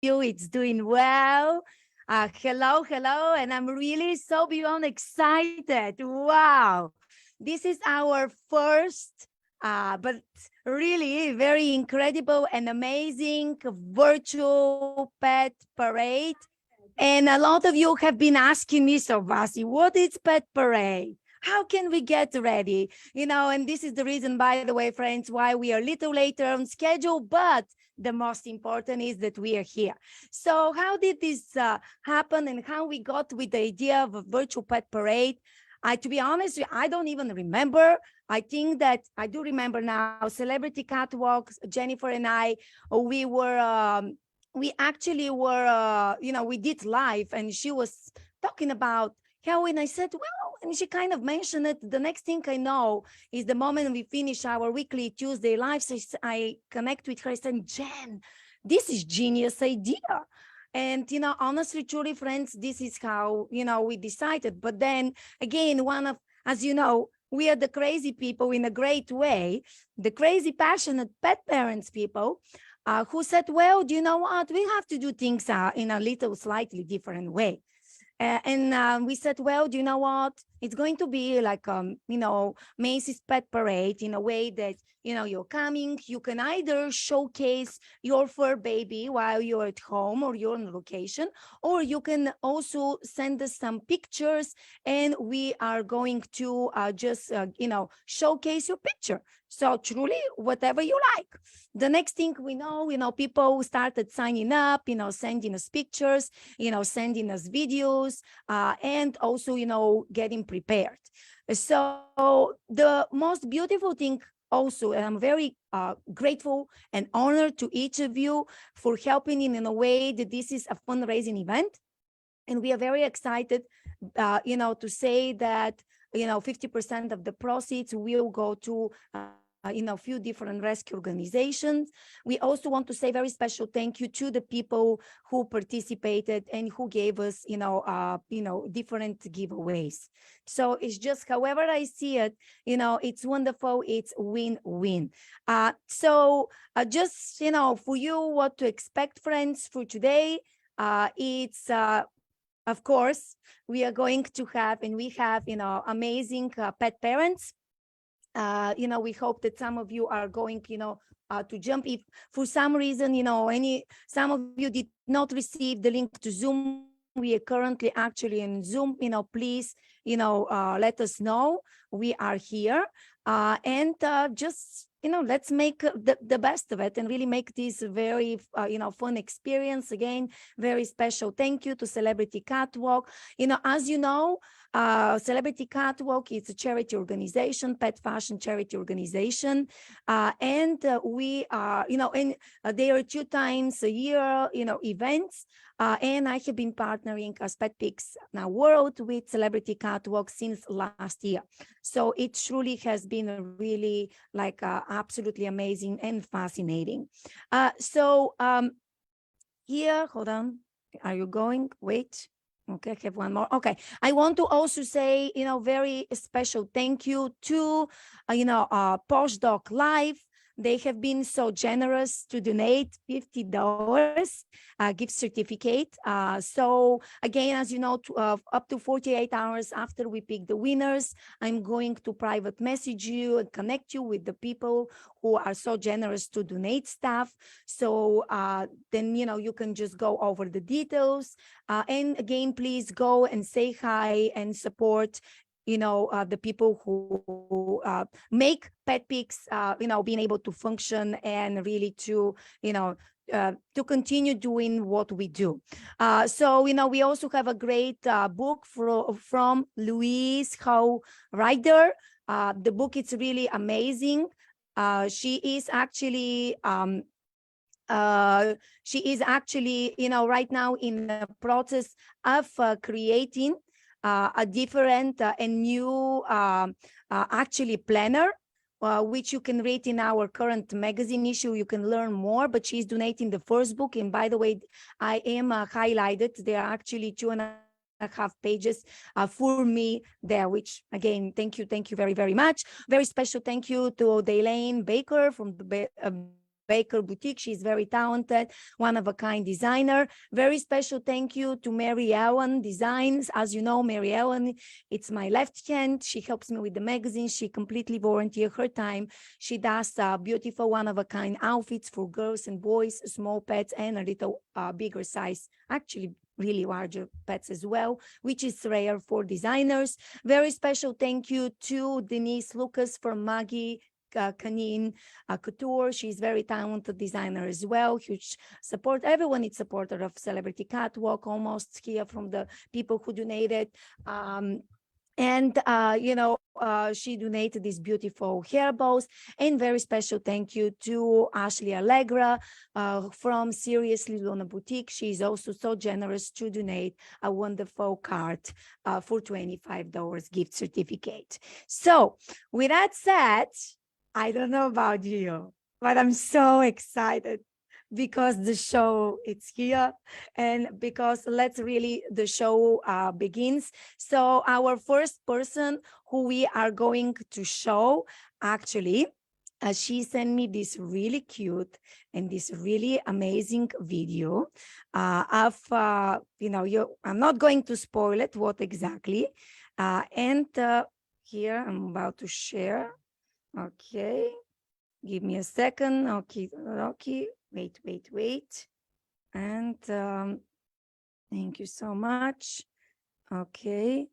you it's doing well. Hello, hello, and I'm really so beyond excited. Wow, this is our first, but really very incredible and amazing virtual pet parade. And a lot of you have been asking me, so Vasi, what is Pet Parade? How can we get ready? And this is the reason, by the way, friends, why we are a little later on schedule, but the most important is that we are here. So how did this happen and how we got with the idea of a virtual pet parade? To be honest, I don't even remember. I think that I do remember now, Celebrity Catwalks, Jennifer and I, we actually were, we did live and she was talking about how, and I said, well, and she kind of mentioned it. The next thing I know is the moment we finish our weekly Tuesday live, so I connect with her and said, Jen, this is genius idea. And, honestly, truly, friends, this is how, we decided. But then again, as you know, we are the crazy people in a great way, the crazy, passionate pet parents people, who said, well, do you know what? We have to do things in a little slightly different way. And we said, well, do you know what? It's going to be like, Macy's Pet Parade in a way that, you're coming, you can either showcase your fur baby while you're at home or you're on location, or you can also send us some pictures and we are going to just, showcase your picture. So truly, whatever you like. The next thing we know, people started signing up, sending us pictures, sending us videos, and also, getting prepared. So the most beautiful thing also, and I'm very grateful and honored to each of you for helping in a way that this is a fundraising event. And we are very excited, to say that, 50% of the proceeds will go to a few different rescue organizations. We also want to say very special thank you to the people who participated and who gave us, different giveaways. So it's just however I see it, it's wonderful. It's win-win. So just, for you, what to expect, friends, for today. It's of course, we are going to have, and we have, amazing pet parents. We hope that some of you are going, to jump. If for some reason, some of you did not receive the link to Zoom, we are currently actually in Zoom, please, let us know. We are here, and just, let's make the best of it and really make this very, fun experience. Again, very special thank you to Celebrity Catwalk. As you know, Celebrity Catwalk is a charity organization, pet fashion charity organization. And we are, and there are 2 times a year, events. And I have been partnering as PetPix Now World with Celebrity Catwalk since last year. So it truly has been really like absolutely amazing and fascinating. Here, hold on. Are you going? Wait. Okay, I have one more. Okay, I want to also say, very special thank you to, Posh Dog Live. They have been so generous to donate $50 gift certificate. So again, as you know, up to 48 hours after we pick the winners, I'm going to private message you and connect you with the people who are so generous to donate stuff. So then, you can just go over the details. And again, please go and say hi and support the people who make PetPix, being able to function and really to, to continue doing what we do. So, we also have a great book from Louise, Reider. The book is really amazing. She is actually, right now in the process of creating a different and new actually planner, which you can read in our current magazine issue. You can learn more, but she's donating the first book. And by the way, I am highlighted. There are actually 2.5 pages for me there, which again, thank you very, very much. Very special thank you to Daylane Baker from the Baker Boutique. She's very talented, one-of-a-kind designer. Very special thank you to MaryEllen Designs. As you know, MaryEllen, it's my left hand. She helps me with the magazine. She completely volunteers her time. She does beautiful one-of-a-kind outfits for girls and boys, small pets, and a little bigger size, actually really larger pets as well, which is rare for designers. Very special thank you to Denise Lucas from Maggie, Canine, Couture. She's very talented designer as well. Huge support. Everyone is supporter of Celebrity Catwalk, almost here from the people who donated. She donated these beautiful hair bows. And very special thank you to Ashley Allegra from Siriusly Luna Boutique. She's also so generous to donate a wonderful card for $25 gift certificate. So with that said, I don't know about you, but I'm so excited because the show it's here and because the show begins. So our first person who we are going to show, actually, she sent me this really cute and this really amazing video of, I'm not going to spoil it, what exactly. Here I'm about to share. Okay, give me a second. Okay, wait. And thank you so much. Okay.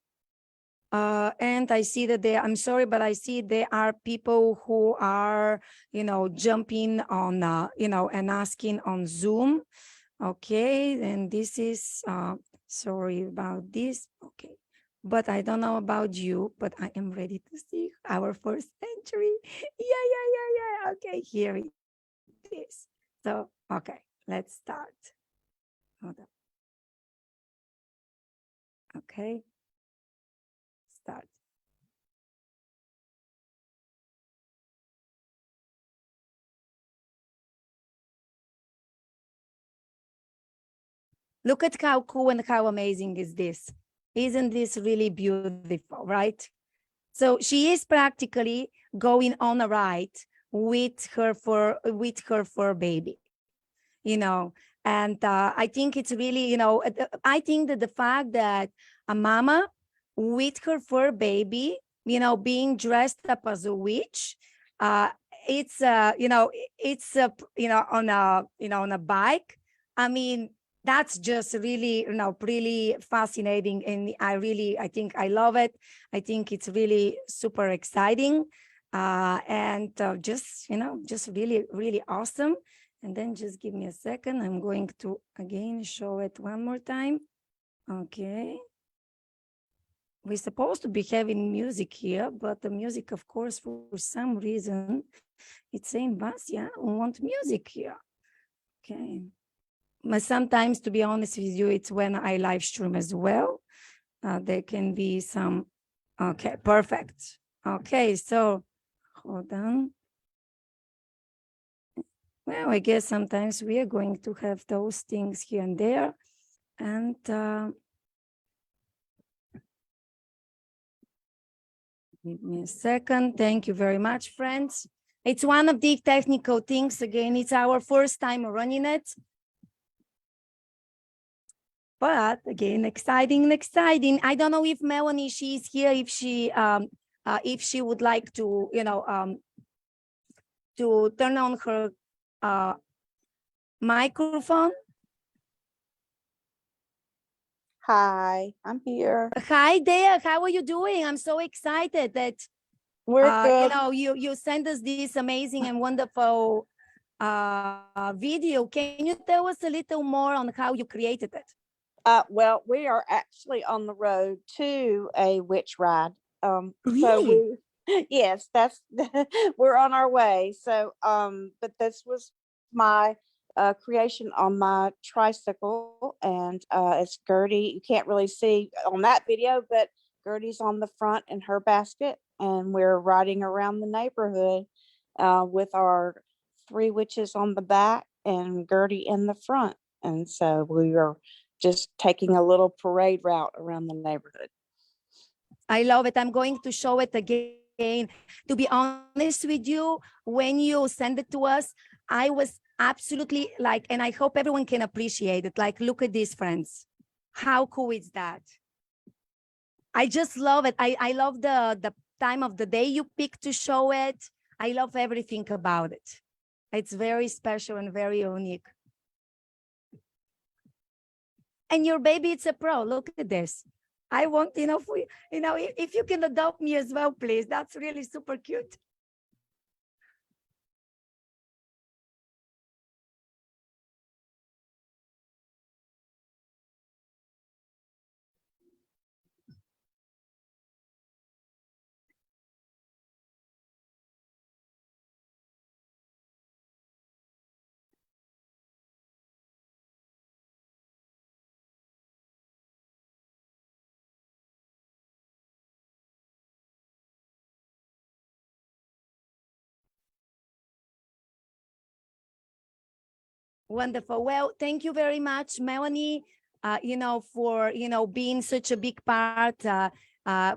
And I see that I'm sorry, but I see there are people who are, jumping on, and asking on Zoom. Okay, and this is, sorry about this. Okay. But I don't know about you, but I am ready to see our first entry. Yeah. Okay, here it is. So, okay, let's start. Hold on. Okay, start. Look at how cool and how amazing is this. Isn't this really beautiful, right? So she is practically going on a ride with her fur baby, and I think it's really, I think that the fact that a mama with her fur baby, being dressed up as a witch, it's on a bike. I mean, that's just really, really fascinating. And I think I love it. I think it's really super exciting. Just really, really awesome. And then just give me a second. I'm going to again show it one more time. Okay. We're supposed to be having music here, but the music, of course, for some reason, it's saying, Basia, we want music here. Okay. But sometimes, to be honest with you, it's when I live stream as well. There can be some, okay, perfect. Okay, so hold on. Well, I guess sometimes we are going to have those things here and there. And give me a second. Thank you very much, friends. It's one of the technical things. Again, it's our first time running it. But again, exciting. I don't know if Melanie, she's here, if she would like to, to turn on her microphone. Hi, I'm here. Hi there. How are you doing? I'm so excited that we're good. You sent us this amazing and wonderful video. Can you tell us a little more on how you created it? Well, we are actually on the road to a witch ride. Really? Yes, that's we're on our way. So, but this was my creation on my tricycle, and it's Gertie. You can't really see on that video, but Gertie's on the front in her basket, and we're riding around the neighborhood with our 3 witches on the back and Gertie in the front. And so we are just taking a little parade route around the neighborhood. I love it. I'm going to show it again. To be honest with you, when you send it to us, I was absolutely like, and I hope everyone can appreciate it. Like, look at this, friends. How cool is that? I just love it. I love the time of the day you pick to show it. I love everything about it. It's very special and very unique. And your baby, it's a pro. Look at this. I want, if you can adopt me as well, please. That's really super cute. Wonderful. Well, thank you very much, Melanie, for, being such a big part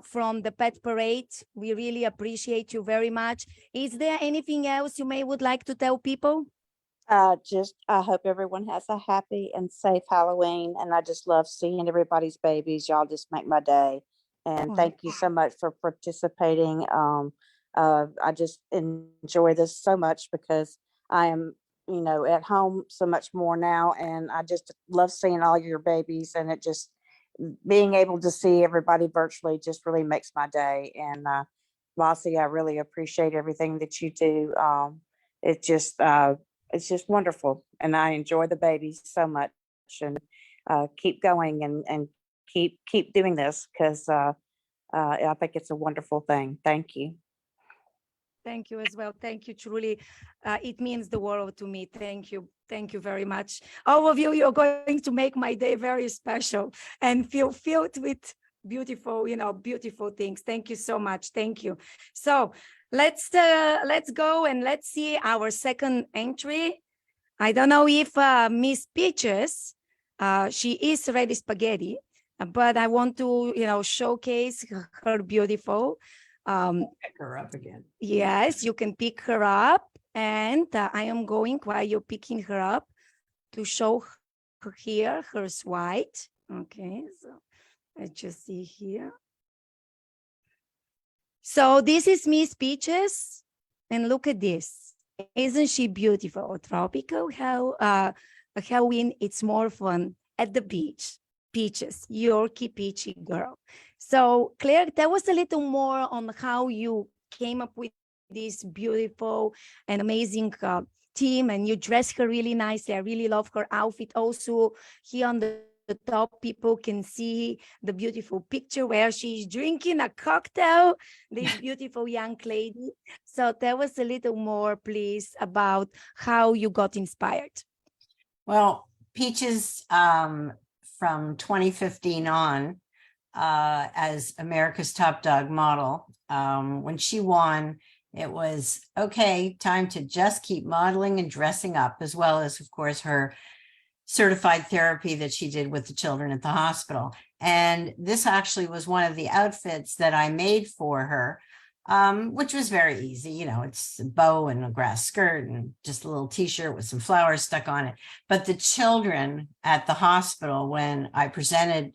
from the Pet Parade. We really appreciate you very much. Is there anything else you may would like to tell people? Just, I hope everyone has a happy and safe Halloween. And I just love seeing everybody's babies. Y'all just make my day. And thank you so much for participating. I just enjoy this so much because I am, at home so much more now. And I just love seeing all your babies, and it just being able to see everybody virtually just really makes my day. And Lassie, I really appreciate everything that you do. It just, it's just wonderful, and I enjoy the babies so much. And keep going and keep doing this, because I think it's a wonderful thing. Thank you. Thank you as well. Thank you, truly. It means the world to me. Thank you. Thank you very much. All of you, you're going to make my day very special and feel filled with beautiful, beautiful things. Thank you so much. Thank you. So let's go and let's see our second entry. I don't know if Miss Peaches, she is ready spaghetti, but I want to, showcase her beautiful. Pick her up again. Yes, you can pick her up, and I am going while you're picking her up to show her here. Hers white. Okay, so let's just see here. So this is Miss Peaches, and look at this. Isn't she beautiful? Tropical Halloween, it's more fun at the beach. Peaches, Yorkie Peachy girl. So Claire, tell us a little more on how you came up with this beautiful and amazing team, and you dress her really nicely. I really love her outfit. Also, here on the top, people can see the beautiful picture where she's drinking a cocktail, this beautiful young lady. So tell us a little more, please, about how you got inspired. Well, Peaches, from 2015 on, as America's Top Dog model, when she won, it was okay, time to just keep modeling and dressing up, as well as, of course, her certified therapy that she did with the children at the hospital. And this actually was one of the outfits that I made for her, which was very easy. It's a bow and a grass skirt and just a little t-shirt with some flowers stuck on it. But the children at the hospital, when I presented,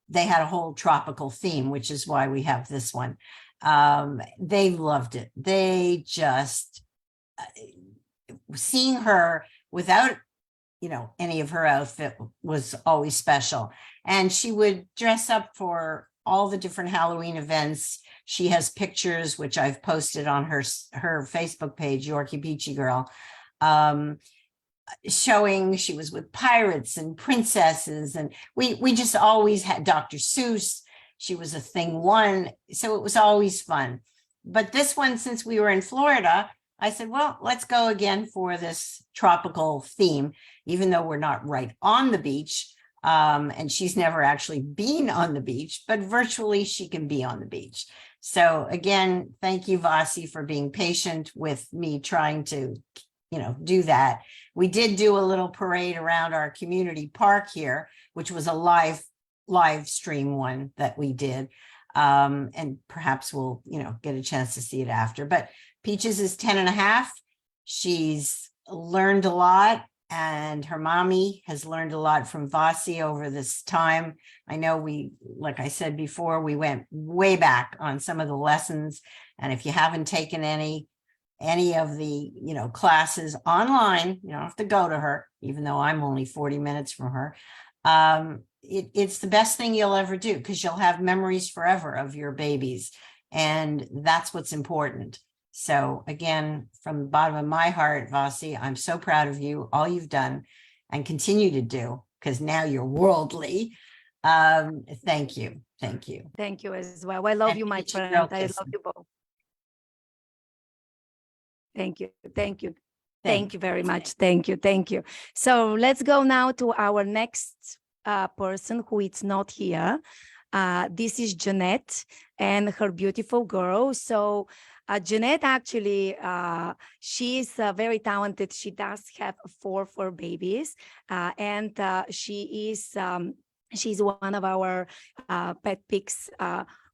they had a whole tropical theme, which is why we have this one. They loved it. They just, seeing her without any of her outfit was always special. And she would dress up for all the different Halloween events. She has pictures, which I've posted on her Facebook page, Yorkie Peachy Girl, showing she was with pirates and princesses. And we just always had Dr. Seuss. She was a thing one. So it was always fun. But this one, since we were in Florida, I said, well, let's go again for this tropical theme, even though we're not right on the beach. And she's never actually been on the beach, but virtually she can be on the beach. So again, thank you, Vasi, for being patient with me trying to, do that. We did do a little parade around our community park here, which was a live stream one that we did. And perhaps we'll, get a chance to see it after. But Peaches is 10 and a half. She's learned a lot, and her mommy has learned a lot from Vasi over this time. I know like I said before, we went way back on some of the lessons. And if you haven't taken any of the, classes online, you don't have to go to her, even though I'm only 40 minutes from her. It's the best thing you'll ever do, because you'll have memories forever of your babies. And that's what's important. So again, from the bottom of my heart, Vasi, I'm so proud of you, all you've done and continue to do, because now you're worldly. Thank you. Thank you. Thank you as well. I love And you, my teach a friend. girl I love kissing. you both. Thank you. Thank you. Thank Thank you very much. Thank you. Thank you. So let's go now to our next person who is not here. This is Jeanette and her beautiful girl. So Jeanette, actually, she is very talented. She does have four babies, and she is she's one of our PetPix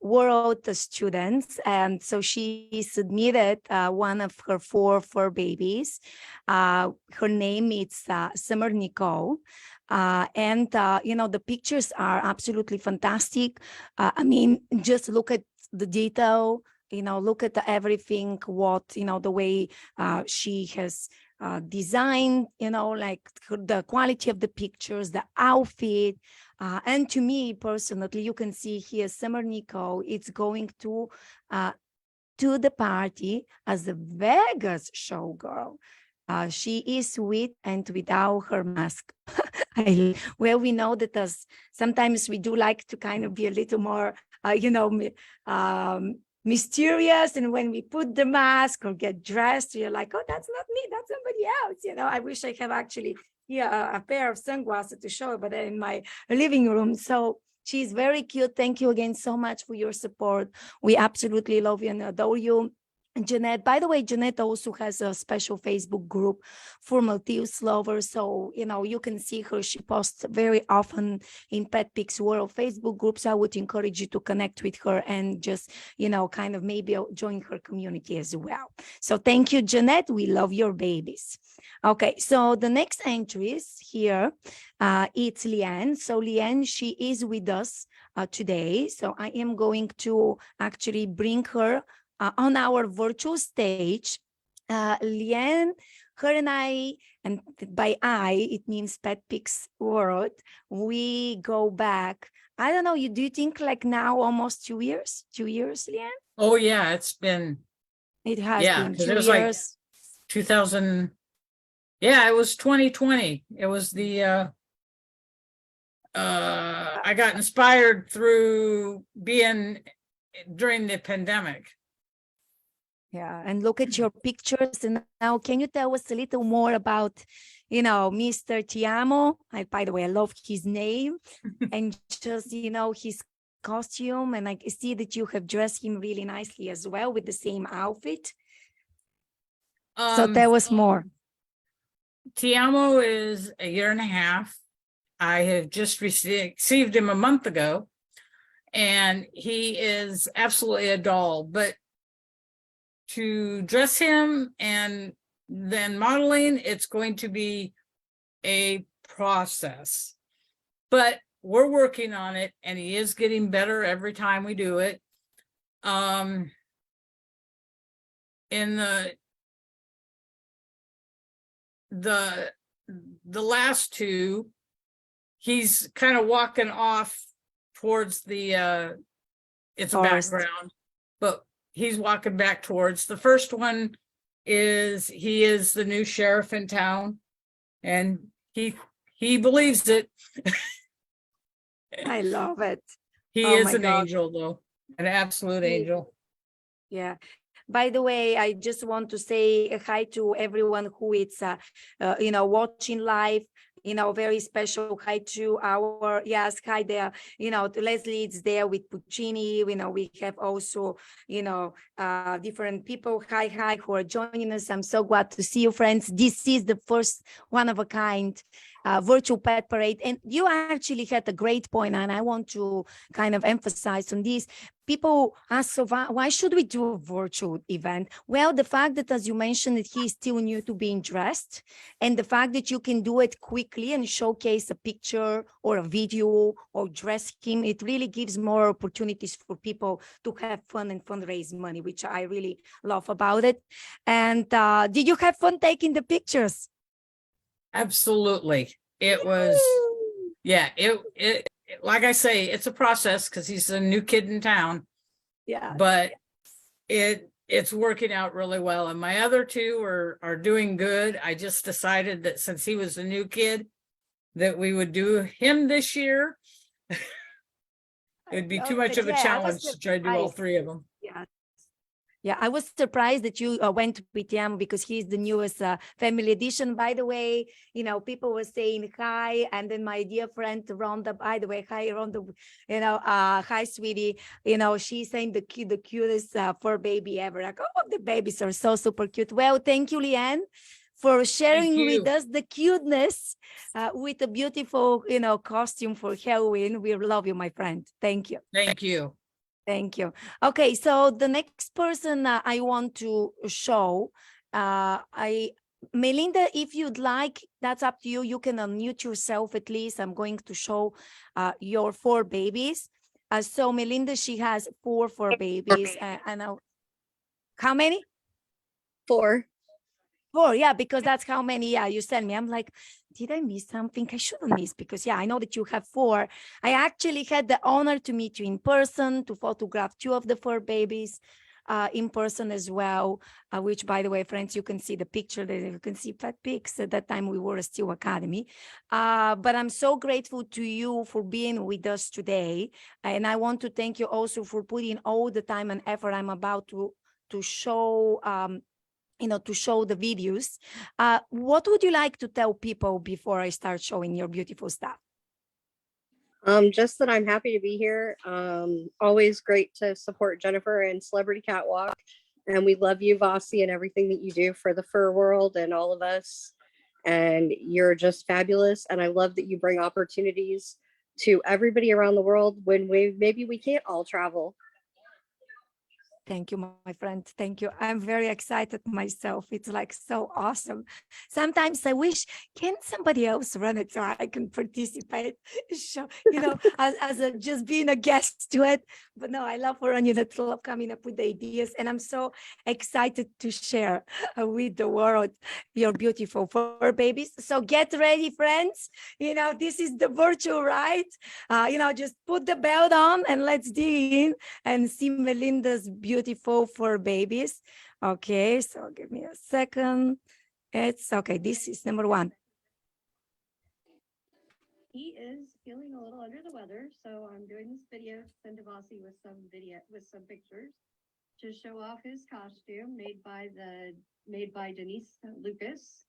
world students, and so she submitted one of her four babies. Her name is Summer Nicole. And the pictures are absolutely fantastic. I mean, just look at the detail, look at everything, what, the way she has designed, like the quality of the pictures, the outfit. And to me personally, you can see here, Summer Nicole, it's going to the party as a Vegas showgirl. She is with and without her mask. Well, we know that sometimes we do like to kind of be a little more, mysterious. And when we put the mask or get dressed, you're like, oh, that's not me, that's somebody else. I wish I have actually a pair of sunglasses to show, but in my living room. So she's very cute. Thank you again so much for your support. We absolutely love you and adore you. Jeanette, by the way, Jeanette also has a special Facebook group for Maltese lovers. So, you can see her. She posts very often in PetPix World Facebook groups. I would encourage you to connect with her and just, kind of maybe join her community as well. So thank you, Jeanette. We love your babies. Okay, so the next entries here, it's Leanne. So Leanne, she is with us today. So I am going to actually bring her on our virtual stage. Leanne, her and I, and by I, it means PetPix World, we go back, I don't know, do you think like now almost 2 years? 2 years, Leanne? Oh yeah, it has been been 2 it was years. like 2000. Yeah, it was 2020. It was the I got inspired through being during the pandemic. Yeah, and look at your pictures. And now, can you tell us a little more about, Mr. Tiamo? By the way, I love his name and just, his costume. And I see that you have dressed him really nicely as well with the same outfit. So tell us more. Tiamo is a year and a half. I have just received him a month ago, and he is absolutely a doll. But to dress him and then modeling, it's going to be a process. But we're working on it, and he is getting better every time we do it. In the last two, he's kind of walking off towards the it's a background, but he's walking back towards the first one. He is the new sheriff in town, and he believes it. I love it. He is an angel, though, an absolute angel. Yeah. By the way, I just want to say hi to everyone who is, watching live. Very special hi to our, hi there, to Leslie, it's there with Puccini. We have also, different people, hi, who are joining us. I'm so glad to see you, friends. This is the first one of a kind virtual pet parade. And you actually had a great point, and I want to kind of emphasize on this. People ask, so why should we do a virtual event? Well, the fact that, as you mentioned, that he's still new to being dressed, and the fact that you can do it quickly and showcase a picture or a video or dress him, it really gives more opportunities for people to have fun and fundraise money, which I really love about it. And did you have fun taking the pictures? Absolutely. It was, yeah, it like I say, it's a process because he's a new kid in town, Yeah. but it's working out really well. And my other two are doing good. I just decided that since he was a new kid, that we would do him this year. It'd be too much of a challenge to try to do all three of them. Yeah. Yeah, I was surprised that you went with him because he's the newest family edition. By the way, you know, people were saying hi, and then my dear friend Rhonda, by the way, hi Rhonda, you know, hi sweetie, you know, she's saying the cutest fur baby ever. Like, oh, the babies are so super cute. Well, thank you, Leanne, for sharing with us the cuteness with a beautiful, you know, costume for Halloween. We love you, my friend. Thank you. Thank you. Thank you. Okay, so the next person I want to show, Melinda, if you'd like, that's up to you. You can unmute yourself at least. I'm going to show your 4 babies. So Melinda, she has 4 babies. And how many? 4. 4, yeah, because that's how many, yeah, you sent me. I'm like, did I miss something? I shouldn't miss, because yeah, I know that you have 4. I actually had the honor to meet you in person, to photograph 2 of the 4 babies in person as well, which, by the way, friends, you can see the picture that you can see PetPix. At that time, we were still Academy. But I'm so grateful to you for being with us today. And I want to thank you also for putting all the time and effort I'm about to show you know, to show the videos. What would you like to tell people before I start showing your beautiful stuff? Just that I'm happy to be here. Always great to support Jennifer and Celebrity Catwalk. And we love you, Vasi, and everything that you do for the fur world and all of us. And you're just fabulous. And I love that you bring opportunities to everybody around the world when maybe we can't all travel. Thank you, my friend. Thank you. I'm very excited myself. It's like so awesome. Sometimes I wish, can somebody else run it so I can participate? So, you know, as just being a guest to it. But no, I love running it, love coming up with the ideas. And I'm so excited to share with the world your beautiful fur babies. So get ready, friends. You know, this is the virtual ride. You know, just put the belt on and let's dig in and see Melinda's beautiful fur babies. Okay, so give me a second. It's okay. This is number 1. He is feeling a little under the weather, so I'm doing this video to send to Vasi with some pictures to show off his costume made by Denise Lucas.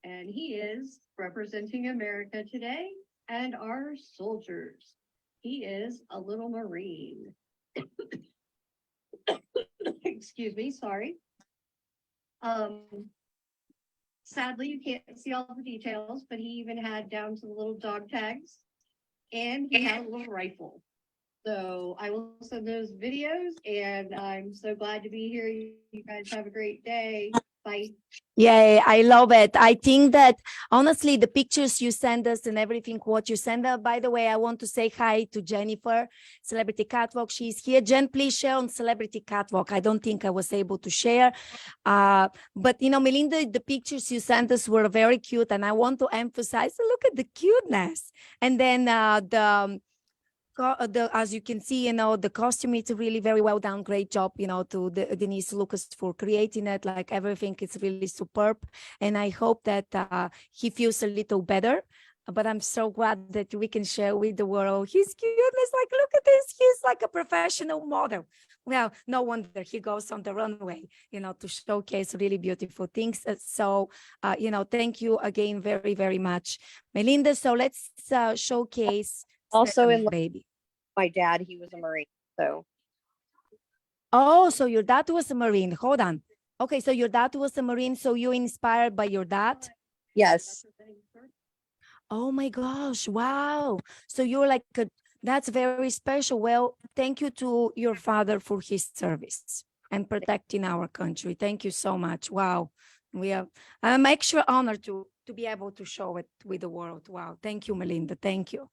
And he is representing America today and our soldiers. He is a little Marine. Excuse me, sorry. Sadly, you can't see all the details, but he even had down to the little dog tags, and he had a little rifle. So I will send those videos, and I'm so glad to be here. You guys have a great day. Bye. Yeah, I love it. I think that honestly, the pictures you send us and everything, what you send us, by the way, I want to say hi to Jennifer, Celebrity Catwalk. She's here. Jen, please share on Celebrity Catwalk. I don't think I was able to share. But, you know, Melinda, the pictures you sent us were very cute. And I want to emphasize, look at the cuteness. And then as you can see, you know, the costume is really very well done. Great job, you know, to Denise Lucas for creating it. Like everything is really superb. And I hope that he feels a little better. But I'm so glad that we can share with the world his cuteness. Like, look at this. He's like a professional model. Well, no wonder he goes on the runway, you know, to showcase really beautiful things. So, you know, thank you again very, very much, Melinda. So let's showcase Also in baby. My dad, he was a Marine, so. Oh, so your dad was a Marine. Hold on. Okay, so your dad was a Marine, so you inspired by your dad? Yes. Oh my gosh, wow. So you're like that's very special. Well, thank you to your father for his service and protecting our country. Thank you so much. Wow. I'm extra honored to be able to show it with the world. Wow. Thank you, Melinda. Thank you.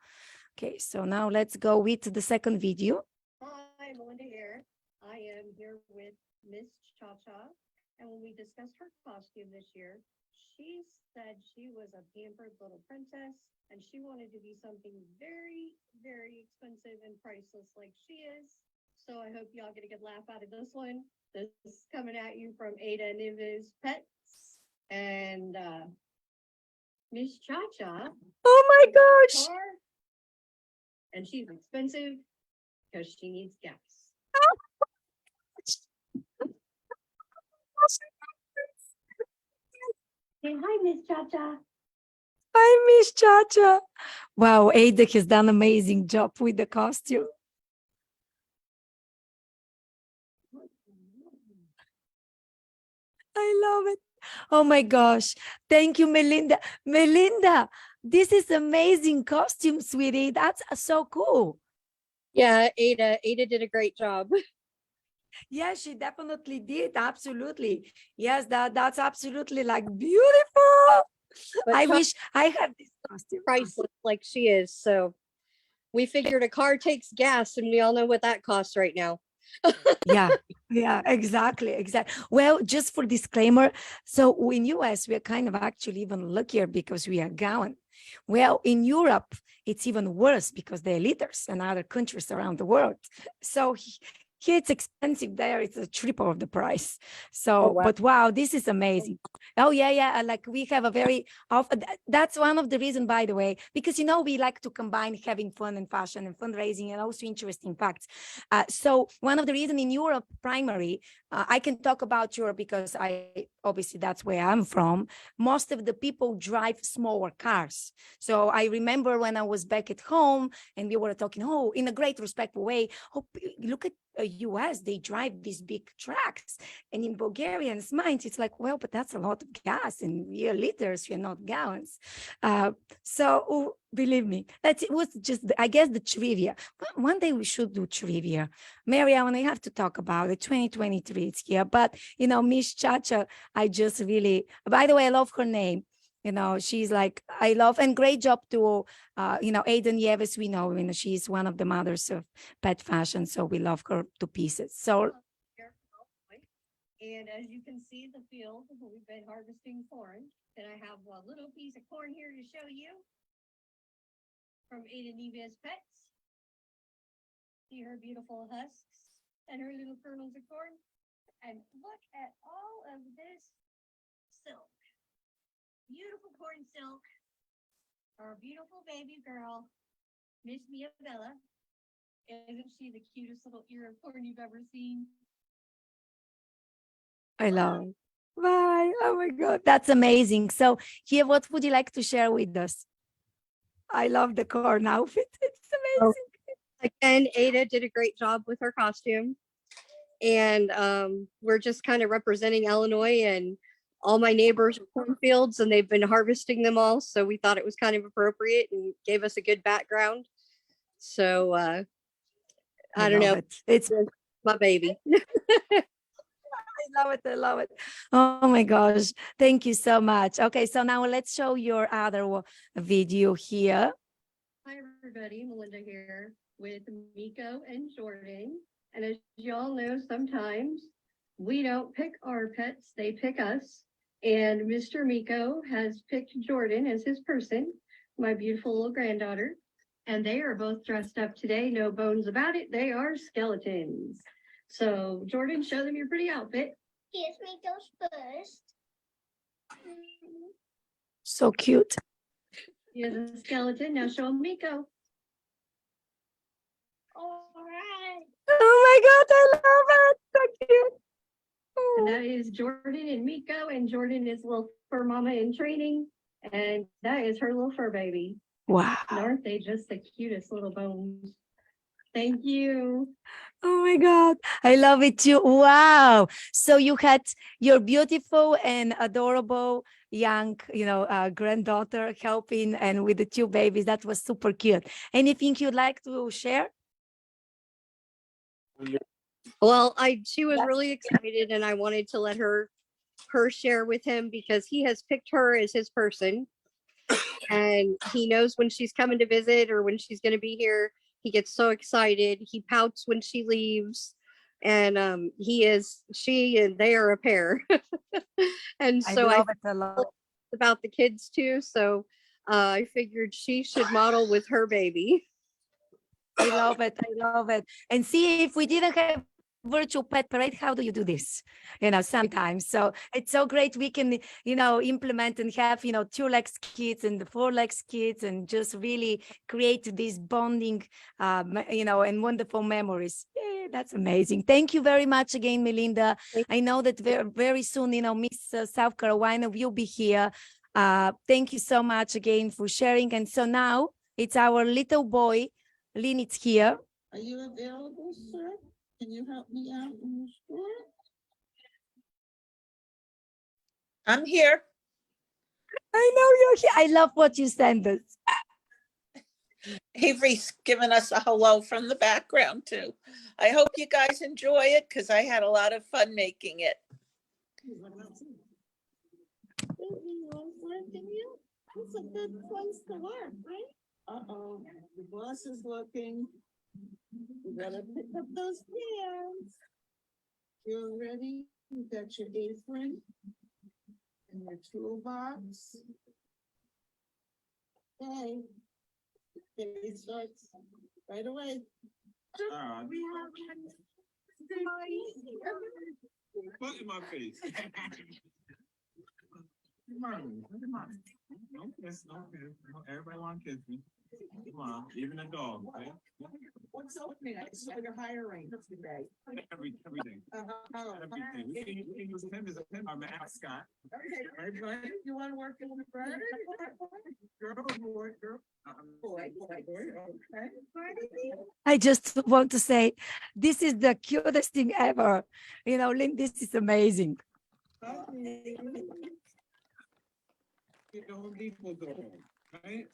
Okay, so now let's go with the second video. Hi, Melinda here. I am here with Miss Cha-Cha, and when we discussed her costume this year, she said she was a pampered little princess, and she wanted to be something very, very expensive and priceless like she is. So I hope y'all get a good laugh out of this one. This is coming at you from Ada Nives Pets, and Miss Cha-Cha. Oh my gosh. Car, and she's expensive because she needs gas. Say hi, Miss Cha-Cha. I miss Cha-Cha. Wow, Ada has done an amazing job with the costume. I love it. Oh my gosh. Thank you, Melinda. Melinda, this is amazing costume, sweetie. That's so cool. Yeah, Ada did a great job. Yes, she definitely did. Absolutely. Yes, that's absolutely like beautiful. But I Cha- wish I had this costume. priceless like she is. So we figured a car takes gas, and we all know what that costs right now. Yeah, exactly. Well, just for disclaimer, so in US we are kind of actually even luckier because we are gown. Well, in Europe it's even worse because they're leaders and other countries around the world. So here it's expensive, there it's a triple of the price. So wow. but wow, this is amazing. Oh yeah, like we have a very that's one of the reasons, by the way, because we like to combine having fun and fashion and fundraising and also interesting facts. So one of the reasons in Europe primary, I can talk about Europe because obviously that's where I'm from. Most of the people drive smaller cars. So I remember when I was back at home and we were talking, in a great respectful way, look at US, they drive these big trucks. And in Bulgarians' minds, it's like, well, but that's a lot of gas and we are liters, we're not gallons. So believe me, it was just, I guess, the trivia. One day we should do trivia. MaryEllen, I have to talk about it. 2023, it's here. But, Miss Cha-Cha, I just really, by the way, I love her name. She's like, I love, and great job to, Ada Nieves, we know, she's one of the mothers of pet fashion. So we love her to pieces. So, and as you can see, the field, we've been harvesting corn. And I have a little piece of corn here to show you from Ada Nieves Pets. See her beautiful husks and her little kernels of corn. And look at all of this silk. Beautiful corn silk. Our beautiful baby girl, Miss Miabella. Isn't she the cutest little ear of corn you've ever seen? I love it. Bye. Oh my God, that's amazing. So here, what would you like to share with us? I love the corn outfit. It's amazing. Again, Ada did a great job with her costume. And we're just kind of representing Illinois and all my neighbors' cornfields, and they've been harvesting them all. So we thought it was kind of appropriate and gave us a good background. So I don't know. It's my baby. I love it. Oh my gosh. Thank you so much. Okay, so now let's show your other video here. Hi, everybody. Melinda here with Miko and Jordan. And as y'all know, sometimes we don't pick our pets, they pick us. And Mr. Miko has picked Jordan as his person, my beautiful little granddaughter. And they are both dressed up today, no bones about it. They are skeletons. So, Jordan, show them your pretty outfit. Here's Miko's first. So cute. Here's a skeleton. Now show them Miko. All right. Oh my God, I love it. So cute. And that is Jordan and Miko, and Jordan is little fur mama in training, and that is her little fur baby. Wow. And aren't they just the cutest little bones? Thank you. Oh my God, I love it too. Wow. So you had your beautiful and adorable, young, granddaughter helping and with the two babies. That was super cute. Anything you'd like to share? Well, she was Yes. really excited and I wanted to let her share with him because he has picked her as his person and he knows when she's coming to visit or when she's going to be here. He gets so excited. He pouts when she leaves. And she and they are a pair. And so I love it a lot. about the kids too. So I figured she should model with her baby. I love it. I love it. And see, if we didn't have virtual pet parade, how do you do this? Sometimes. So it's so great. We can, implement and have, 2 legs kids and the 4 legs kids and just really create these bonding, and wonderful memories. Yeah, that's amazing. Thank you very much again, Melinda. I know that very, very soon, Miss South Carolina will be here. Thank you so much again for sharing. And so now it's our little boy, Lynn, it's here. Are you available, sir? Can you help me out in the store? I'm here. I know you're here. I love what you send us. Avery's given us a hello from the background too. I hope you guys enjoy it because I had a lot of fun making it. It's a good place to work, right? Uh-oh, the boss is looking. You gotta pick up those pants. You're ready? You got your apron and your toolbox. Okay. It starts right away. Put in my face. Come on. No kiss, no kiss. Everybody want to kiss me. Come on, even a dog, right? What's opening? I saw you're hiring today. Everything. Everything. We can use him as our mascot. Okay, Right, Brian? you want to work in the front? Girl, boy, girl. Boy, okay. I just want to say, this is the cutest thing ever. Lynn, this is amazing. Get the Home Depot door, right?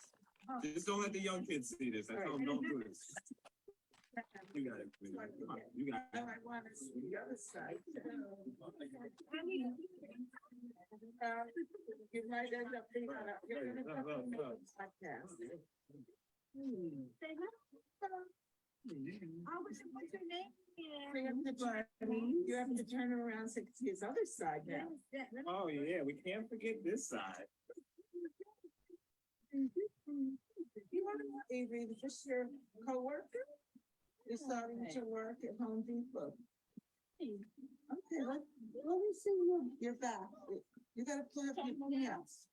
Just don't let the young kids see this. I tell them don't do this. You got it. Come on, you got it. I want to see the other side. You might end up being on a. You're gonna come on the podcast. What's your name? You have to turn around so you can see his other side now. Oh, yeah, we can't forget this side. You want to, Avery, is this your coworker? You're starting to work at Home Depot. Okay, let me see your back. You gotta pull up your pants.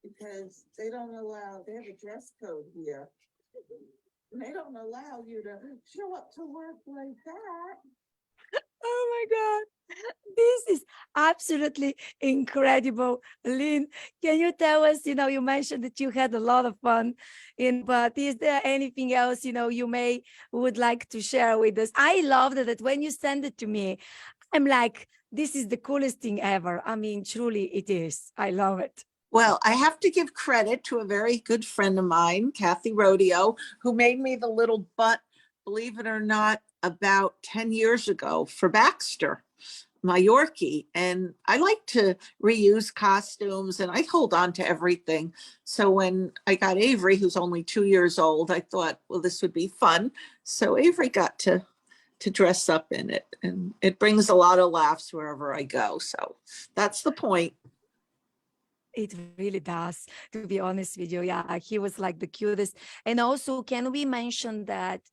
Because they don't allow, they have a dress code here. They don't allow you to show up to work like that. Oh my God. This is absolutely incredible. Lynn, can you tell us, you mentioned that you had a lot of fun, but is there anything else, you would like to share with us? I loved that when you send it to me, I'm like, this is the coolest thing ever. I mean, truly it is. I love it. Well, I have to give credit to a very good friend of mine, Kathy Rodeo, who made me the little butt, believe it or not, about 10 years ago for Baxter, my Yorkie. And I like to reuse costumes and I hold on to everything. So when I got Avery, who's only 2 years old, I thought, well, this would be fun. So Avery got to dress up in it, and it brings a lot of laughs wherever I go. So that's the point. It really does, to be honest with you. Yeah, he was like the cutest. And also, can we mention that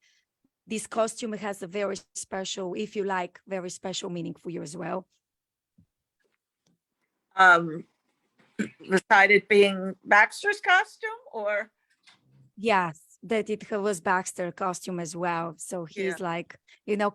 this costume has a very special, if you like, very special meaning for you as well? Beside it being Baxter's costume, or? Yes, that it was Baxter costume as well. So he's Yeah. like,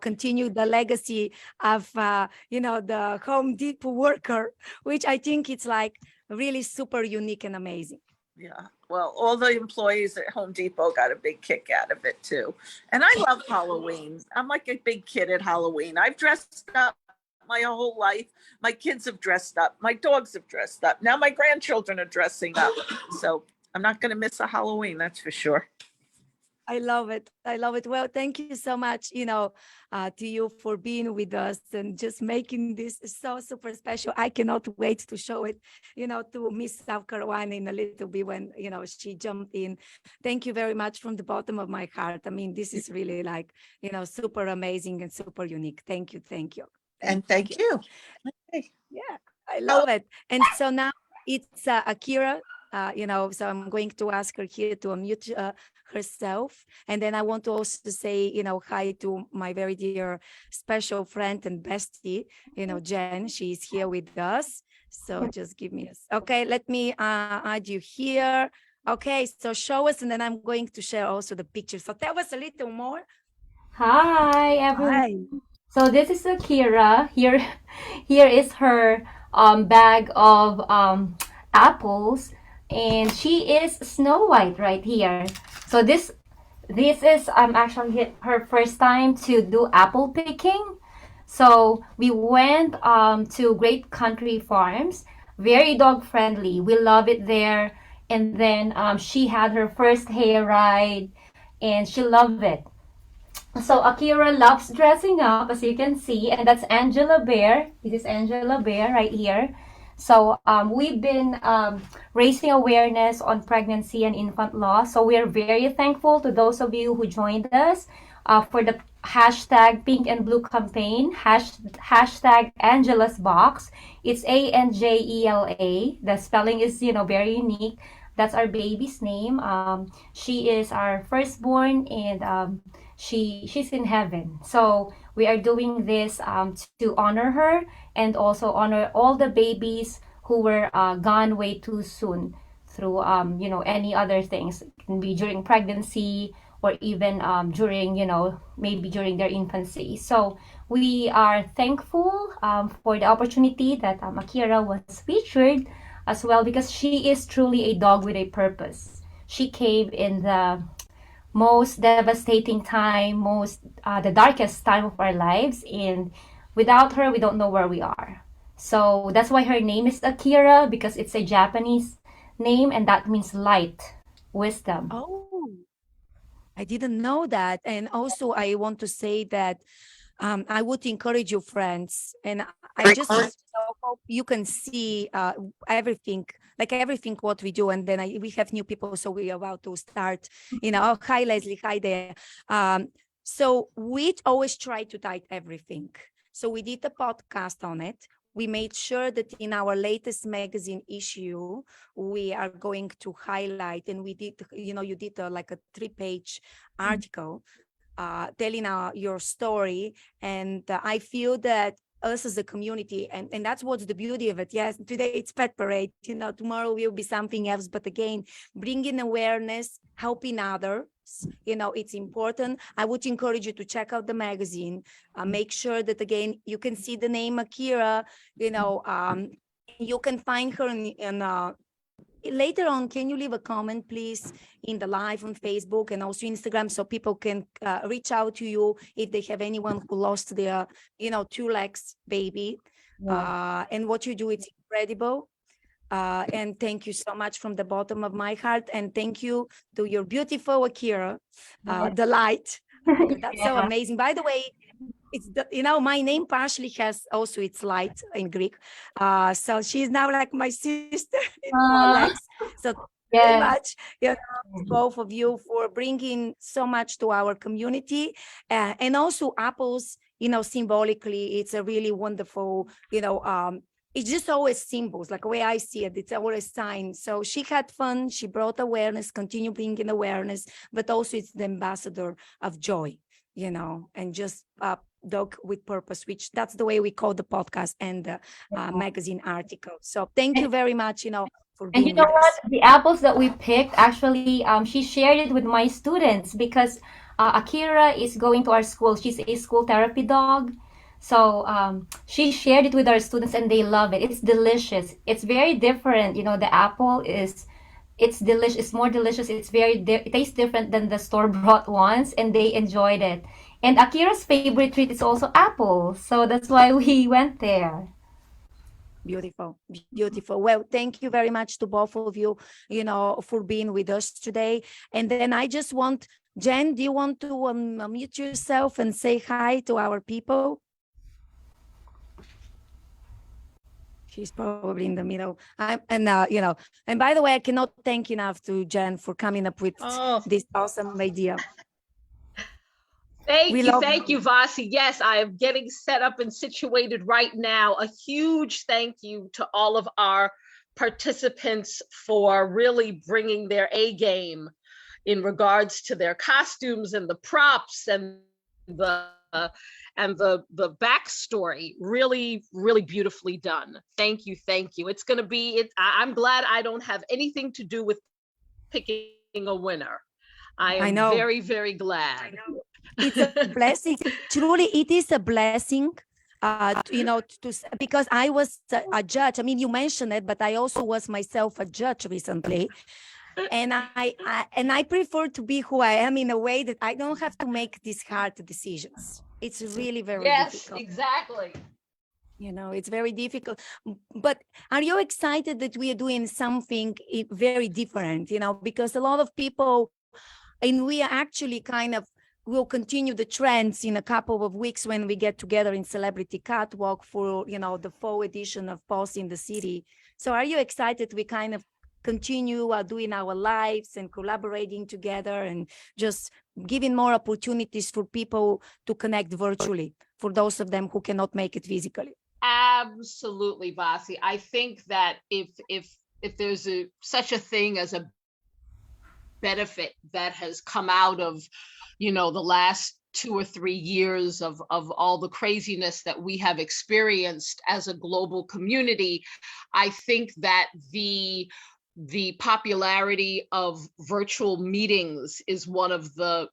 continue the legacy of, the Home Depot worker, which I think it's like really super unique and amazing. Yeah, well, all the employees at Home Depot got a big kick out of it too. And I love Halloween. I'm like a big kid at Halloween. I've dressed up my whole life. My kids have dressed up. My dogs have dressed up. Now my grandchildren are dressing up. So I'm not going to miss a Halloween, that's for sure. I love it. I love it. Well, thank you so much, to you for being with us and just making this so super special. I cannot wait to show it, to Miss South Carolina in a little bit when, she jumped in. Thank you very much from the bottom of my heart. I mean, this is really like, super amazing and super unique. Thank you. Thank you. And thank you. Okay. Yeah, I love it. And so now it's Akira, so I'm going to ask her here to unmute herself. And then I want to also say, hi to my very dear special friend and bestie, Jen. She's here with us. So just give me okay, let me add you here. Okay, so show us, and then I'm going to share also the picture. So tell us a little more. Hi everyone. Hi. So this is Akira. Here is her bag of apples, and she is Snow White right here. So this is actually her first time to do apple picking. So we went to Great Country Farms, very dog friendly. We love it there. And then she had her first hair ride, and she loved it. So Akira loves dressing up, as you can see, and that's Angela Bear. This is Angela Bear right here. So we've been raising awareness on pregnancy and infant loss. So we are very thankful to those of you who joined us for the hashtag Pink and Blue campaign, hashtag Angela's Box. It's ANJELA. The spelling is, very unique. That's our baby's name. She is our firstborn, and she's in heaven. So we are doing this to honor her and also honor all the babies who were gone way too soon through any other things. It can be during pregnancy or even during maybe during their infancy. So we are thankful for the opportunity that Akira was featured as well, because she is truly a dog with a purpose. She came in the most devastating time, the darkest time of our lives, and without her, we don't know where we are. So that's why her name is Akira, because it's a Japanese name, and that means light, wisdom. Oh, I didn't know that. And also, I want to say that I would encourage you, friends, and I just hope you can see everything what we do. And then we have new people, so we're about to start. Oh, hi Leslie, hi there. So we always try to type everything. So we did a podcast on it. We made sure that in our latest magazine issue, we are going to highlight, and we did, you did like a 3-page article telling your story. And I feel that us as a community, and that's what's the beauty of it. Yes, today it's Pet Parade, tomorrow will be something else, but again, bringing awareness, helping others, it's important. I would encourage you to check out the magazine, make sure that, again, you can see the name Akira, you can find her in later on. Can you leave a comment, please, in the live on Facebook and also Instagram, so people can reach out to you if they have anyone who lost their, 2 legs baby. Yeah. And what you do, it's incredible. And thank you so much from the bottom of my heart. And thank you to your beautiful Akira, the light. That's so amazing. By the way, it's my name partially has also its light in Greek. So she's now like my sister in 4 legs. So very much, both of you, for bringing so much to our community, and also apples. Symbolically, it's a really wonderful. It's just always symbols, like the way I see it. It's always signs. So she had fun. She brought awareness, continue bringing awareness, but also it's the ambassador of joy, and just dog with purpose, which that's the way we call the podcast and the magazine article. So thank you very much, for being And you know with what? us. The apples that we picked, actually, she shared it with my students, because Akira is going to our school. She's a school therapy dog. So she shared it with our students, and they love it. It's delicious. It's very different. The apple is it's delicious. It's more delicious. It tastes different than the store bought ones, and they enjoyed it. And Akira's favorite treat is also apple, so that's why we went there. Beautiful, beautiful. Well, thank you very much to both of you, for being with us today. And then I just want, Jen, do you want to unmute yourself and say hi to our people? She's probably in the middle. And by the way, I cannot thank enough to Jen for coming up with this awesome idea. Thank you, Vasi. Yes, I am getting set up and situated right now. A huge thank you to all of our participants for really bringing their A game in regards to their costumes and the props and the backstory. Really, really beautifully done. Thank you, thank you. It's going to be. I'm glad I don't have anything to do with picking a winner. I know. Very, very glad. I know. It's a blessing. Truly, it is a blessing. Because I was a judge. I mean, you mentioned it, but I also was myself a judge recently. And I prefer to be who I am in a way that I don't have to make these hard decisions. It's really very difficult. Yes, exactly. It's very difficult. But are you excited that we are doing something very different? Because a lot of people, and we are actually we'll continue the trends in a couple of weeks when we get together in Celebrity Catwalk for, the fall edition of Paws in the City. So are you excited we continue doing our lives and collaborating together and just giving more opportunities for people to connect virtually for those of them who cannot make it physically? Absolutely, Vasi. I think that if there's such a thing as a benefit that has come out of the last 2 or 3 years of all the craziness that we have experienced as a global community, I think that the popularity of virtual meetings is one of the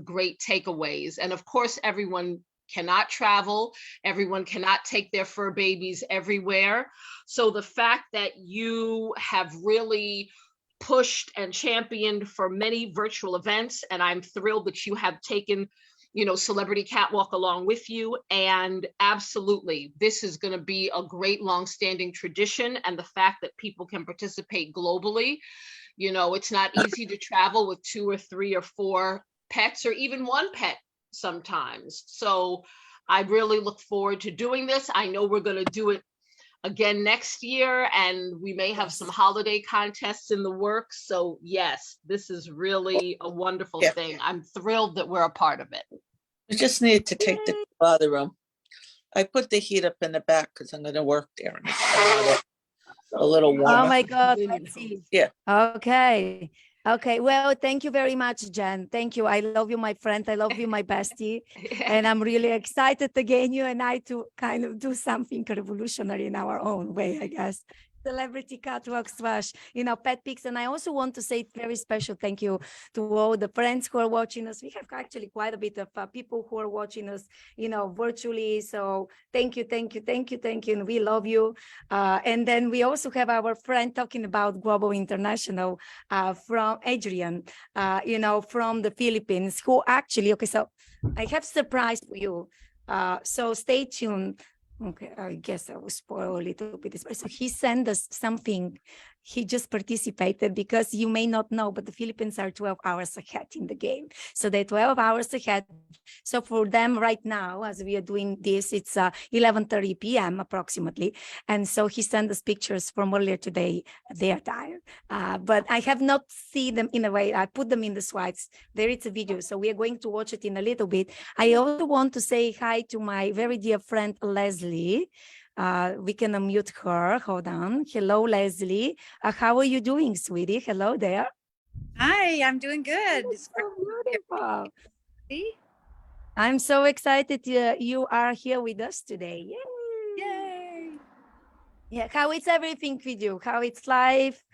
great takeaways. And of course, everyone cannot travel, everyone cannot take their fur babies everywhere. So the fact that you have really pushed and championed for many virtual events, and I'm thrilled that you have taken Celebrity Catwalk along with you. And absolutely, this is going to be a great long-standing tradition. And the fact that people can participate globally, it's not easy to travel with 2 or 3 or 4 pets, or even 1 pet sometimes. So I really look forward to doing this. I know we're going to do it again next year, and we may have some holiday contests in the works. So yes, this is really a wonderful thing. I'm thrilled that we're a part of it. We just need to take the other room. I put the heat up in the back because I'm going to work there, and it's a little warmer. Oh my God, let's see. Yeah. Okay. Well, thank you very much, Jen. Thank you. I love you, my friend. I love you, my bestie. And I'm really excited again, you and I, to do something revolutionary in our own way, I guess. Celebrity Catwalk / PetPix. And I also want to say very special thank you to all the friends who are watching us. We have actually quite a bit of people who are watching us, virtually. So thank you. And we love you. And then we also have our friend talking about Global International from Adrian, from the Philippines, who actually, so I have surprise for you. So stay tuned. Okay, I guess I will spoil a little bit. So he sent us something. He just participated because you may not know, but the Philippines are 12 hours ahead in the game. So they're 12 hours ahead. So for them right now, as we are doing this, it's 11:30 p.m. approximately. And so he sent us pictures from earlier today, their time. But I have not seen them in a way. I put them in the slides. There is a video. So we are going to watch it in a little bit. I also want to say hi to my very dear friend, Leslie. We can unmute her. Hold on. Hello, Leslie. How are you doing, sweetie? Hello there. Hi, I'm doing good. It's so beautiful. I'm so excited you are here with us today. Yay! Yay! Yeah, how is everything with you? How it's life?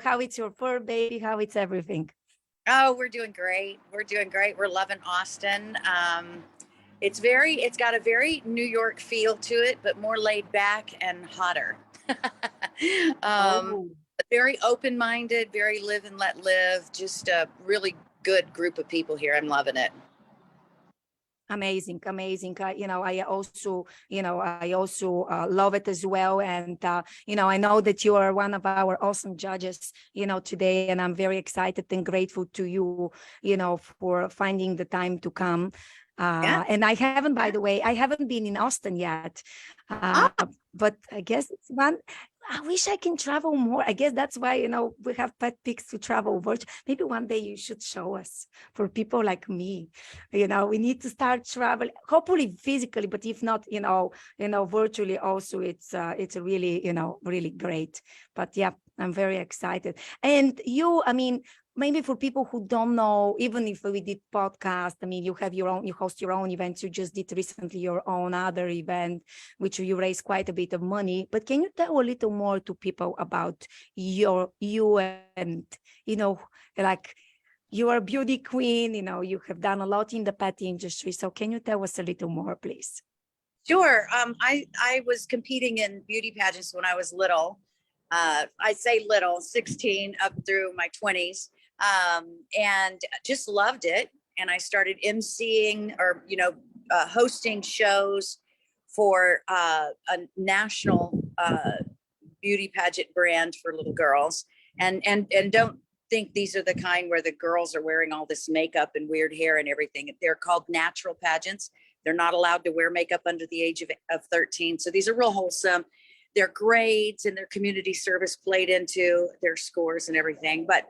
How it's your fur baby? How it's everything? Oh, we're doing great. We're loving Austin. It's got a very New York feel to it, but more laid back and hotter. very open-minded, very live and let live. Just a really good group of people here. I'm loving it. Amazing. I also love it as well. And, I know that you are one of our awesome judges, today, and I'm very excited and grateful to you, for finding the time to come. And I haven't, by the way, I haven't been in Austin yet, but I guess it's one. I wish I can travel more. I guess that's why, we have PetPix to travel virtual. Maybe one day you should show us for people like me. We need to start traveling, hopefully physically, but if not, virtually also, it's really, really great. But yeah, I'm very excited. And maybe for people who don't know, even if we did podcast, you host your own events. You just did recently your own other event, which you raised quite a bit of money. But can you tell a little more to people about you and, like you are a beauty queen, you have done a lot in the pet industry. So can you tell us a little more, please? Sure. I was competing in beauty pageants when I was little. I say little, 16 up through my 20s. And just loved it. And I started emceeing or, hosting shows for a national beauty pageant brand for little girls. And don't think these are the kind where the girls are wearing all this makeup and weird hair and everything. They're called natural pageants. They're not allowed to wear makeup under the age of 13. So these are real wholesome. Their grades and their community service played into their scores and everything. But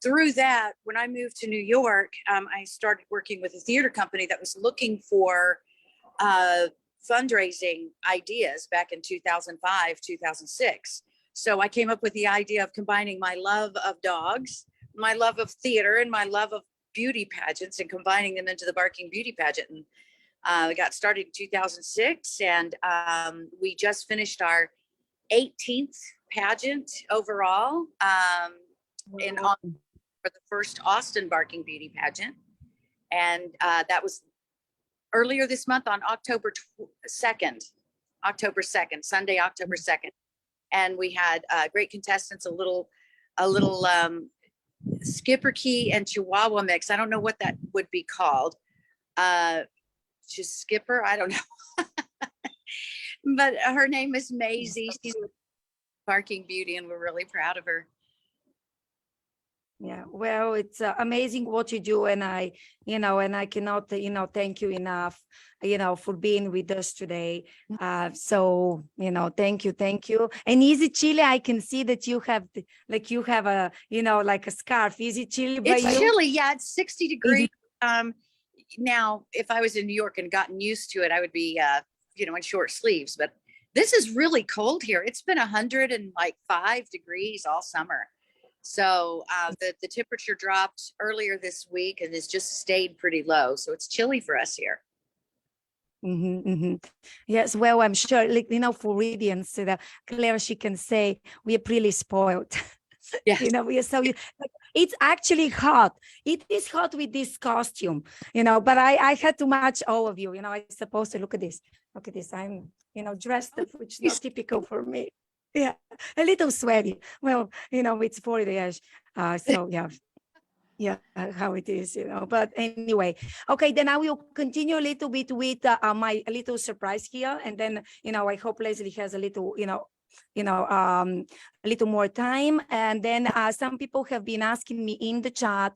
through that, when I moved to New York, I started working with a theater company that was looking for fundraising ideas back in 2005, 2006. So I came up with the idea of combining my love of dogs, my love of theater, and my love of beauty pageants and combining them into the Barking Beauty Pageant. And we got started in 2006, and we just finished our 18th pageant overall. For the first Austin Barking Beauty Pageant. And that was earlier this month on October 2nd, Sunday, October 2nd. And we had great contestants, a little Schipperke and Chihuahua mix. I don't know what that would be called. Just Skipper, I don't know. But her name is Maisie. She's Barking Beauty, and we're really proud of her. Yeah, well, it's amazing what you do, and I cannot, thank you enough, for being with us today. So, thank you. And is it chilly? I can see that you have, a, like a scarf. Is it chilly by you? It's chilly, yeah. It's 60 degrees. Now, if I was in New York and gotten used to it, I would be, in short sleeves. But this is really cold here. It's been 105 degrees all summer. So the temperature dropped earlier this week and has just stayed pretty low. So it's chilly for us here. Yes, well, I'm sure, for Floridians, Claire, she can say we are really spoiled. Yes. We are so, it's actually hot. It is hot with this costume, but I had to match all of you. I supposed to look at this. I'm, dressed up, which is not typical for me. Yeah, a little sweaty. Well, it's 40-ish. So yeah, how it is, But anyway, okay, then I will continue a little bit with my little surprise here, and then I hope Leslie has a little, a little more time. And then some people have been asking me in the chat.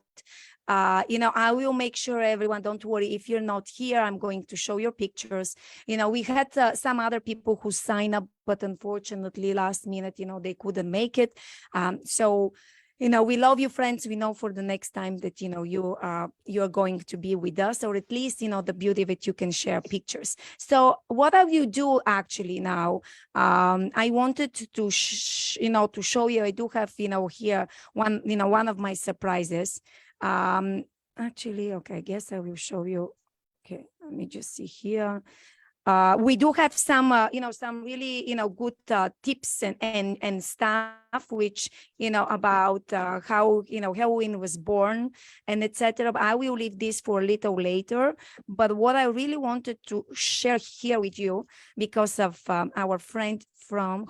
I will make sure everyone, don't worry, if you're not here, I'm going to show your pictures. We had some other people who signed up, but unfortunately last minute, they couldn't make it. So, we love you, friends. We know for the next time that, you're going to be with us, or at least, the beauty that you can share pictures. So what I will do actually now, I wanted to, to show you, I do have, here one of my surprises. Actually, okay, I guess I will show you. Okay, let me just see here. We do have some, some really, good tips and stuff, which, about how, Halloween was born and etc. I will leave this for a little later. But what I really wanted to share here with you, because of our friend from,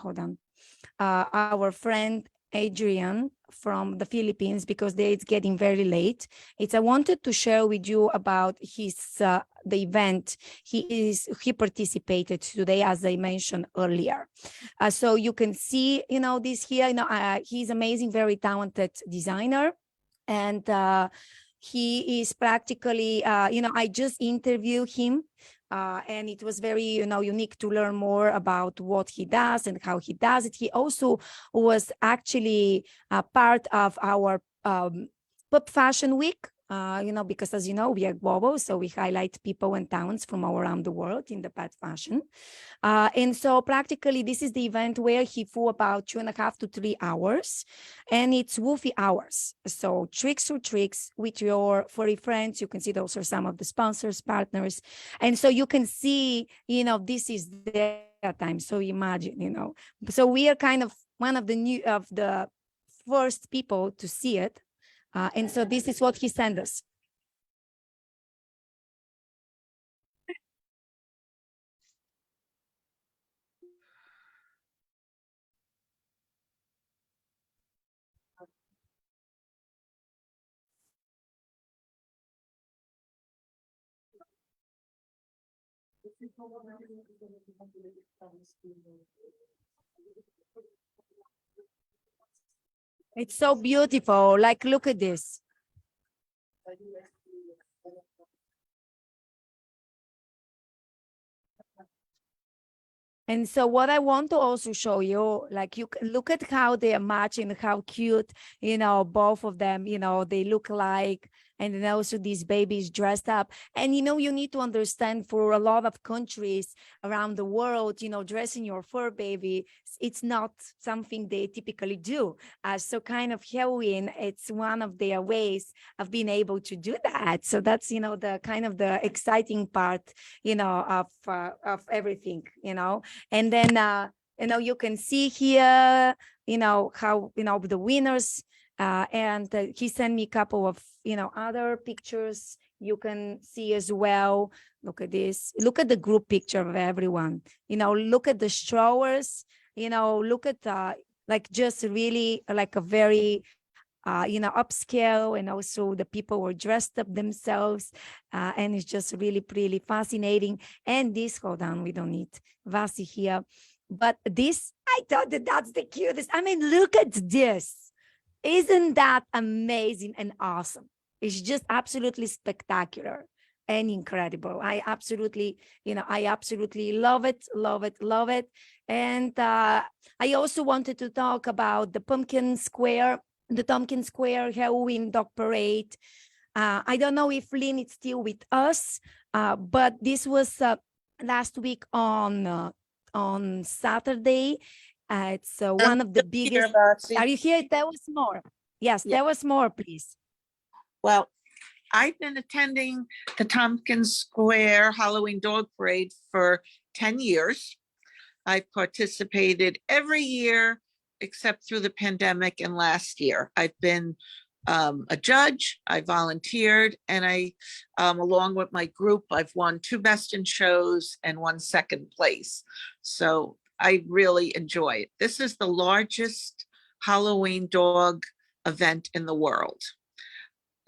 our friend Adrian from the Philippines, because it's getting very late. I wanted to share with you about his the event he participated today, as I mentioned earlier. So you can see, this here. He's amazing, very talented designer, and he is practically, I just interviewed him. And it was very, unique to learn more about what he does and how he does it. He also was actually part of our Pop Fashion Week, because as you know, we are global, so we highlight people and talents from all around the world in the pet fashion. And so practically this is the event where he flew about 2.5 to 3 hours, and it's Woofy hours. So tricks or tricks with your furry friends. You can see those are some of the sponsors, partners. And so you can see, this is their time. So imagine, so we are kind of one of the first people to see it. And so this is what he sent us. It's so beautiful. Like, look at this. And so what I want to also show you, like, you can look at how they are matching, how cute, both of them, they look like, and then also these babies dressed up. And, you need to understand, for a lot of countries around the world, dressing your fur baby, it's not something they typically do. So kind of Halloween, it's one of their ways of being able to do that. So that's, the kind of the exciting part, of everything, And then, you can see here, how, the winners, and he sent me a couple of, other pictures you can see as well. Look at this. Look at the group picture of everyone. Look at the strollers, look at, like, just really like a very, upscale, and also the people were dressed up themselves, and it's just really, really fascinating. And this, hold on, we don't need Vasi here, but this, I thought that's the cutest. I mean, look at this. Isn't that amazing and awesome? It's just absolutely spectacular and incredible. I absolutely love it, love it, love it. And I also wanted to talk about the Pumpkin Square Halloween Dog Parade. I don't know if Lynn is still with us, but this was last week on Saturday. It's one of the biggest. Are you here? Tell us more. Yes, tell us more, please. Well, I've been attending the Tompkins Square Halloween Dog Parade for 10 years. I've participated every year except through the pandemic and last year. I've been a judge, I volunteered, and I, along with my group, I've won 2 Best in Shows and 1 second place. So I really enjoy it. This is the largest Halloween dog event in the world.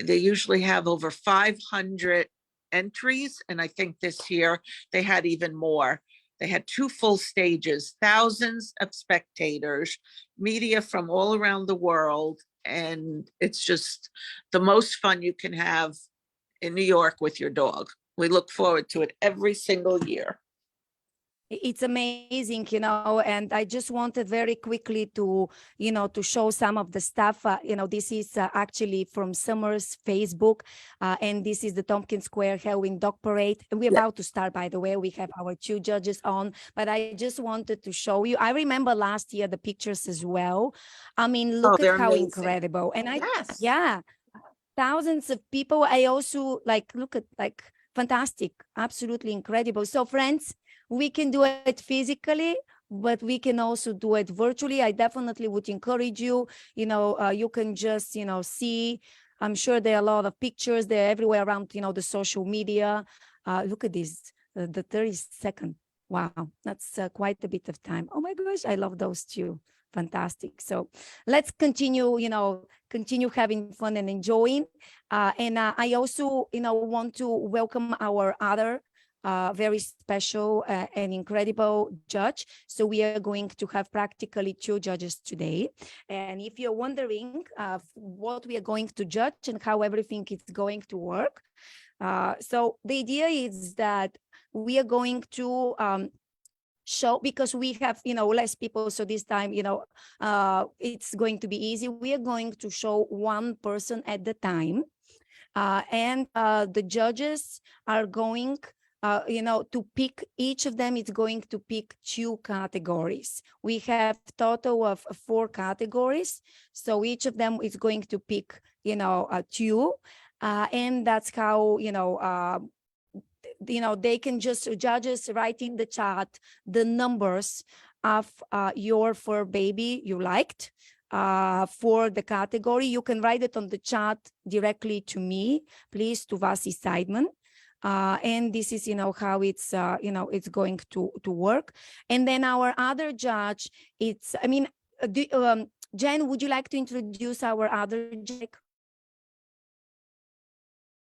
They usually have over 500 entries, and I think this year they had even more. They had 2 full stages, thousands of spectators, media from all around the world, and it's just the most fun you can have in New York with your dog. We look forward to it every single year. It's amazing, and I just wanted very quickly to, to show some of the stuff. This is actually from Summer's Facebook, and this is the Tompkins Square Halloween Dog Parade. We're about to start, by the way. We have our 2 judges on, but I just wanted to show you. I remember last year the pictures as well. I mean, look at how amazing. Incredible. And thousands of people. I also look at fantastic, absolutely incredible. So friends, we can do it physically, but we can also do it virtually. I definitely would encourage you, you can just, see, I'm sure there are a lot of pictures there everywhere around, the social media. Look at this, the 30 second. Wow, that's quite a bit of time. Oh my gosh, I love those 2. fantastic. So let's continue, continue having fun and enjoying. I also, want to welcome our other very special and incredible judge. So we are going to have practically 2 judges today. And if you're wondering what we are going to judge and how everything is going to work, so the idea is that we are going to show, because we have less people, so this time it's going to be easy. We are going to show one person at the time, and the judges are going to pick, each of them is going to pick 2 categories. We have total of 4 categories, so each of them is going to pick 2, and that's how they can just, judges, write in the chat the numbers of your fur baby you liked for the category. You can write it on the chat directly to me, please, to Vasi Seidman. And this is, how it's, it's going to work. And then our other judge, it's, Jen, would you like to introduce our other judge?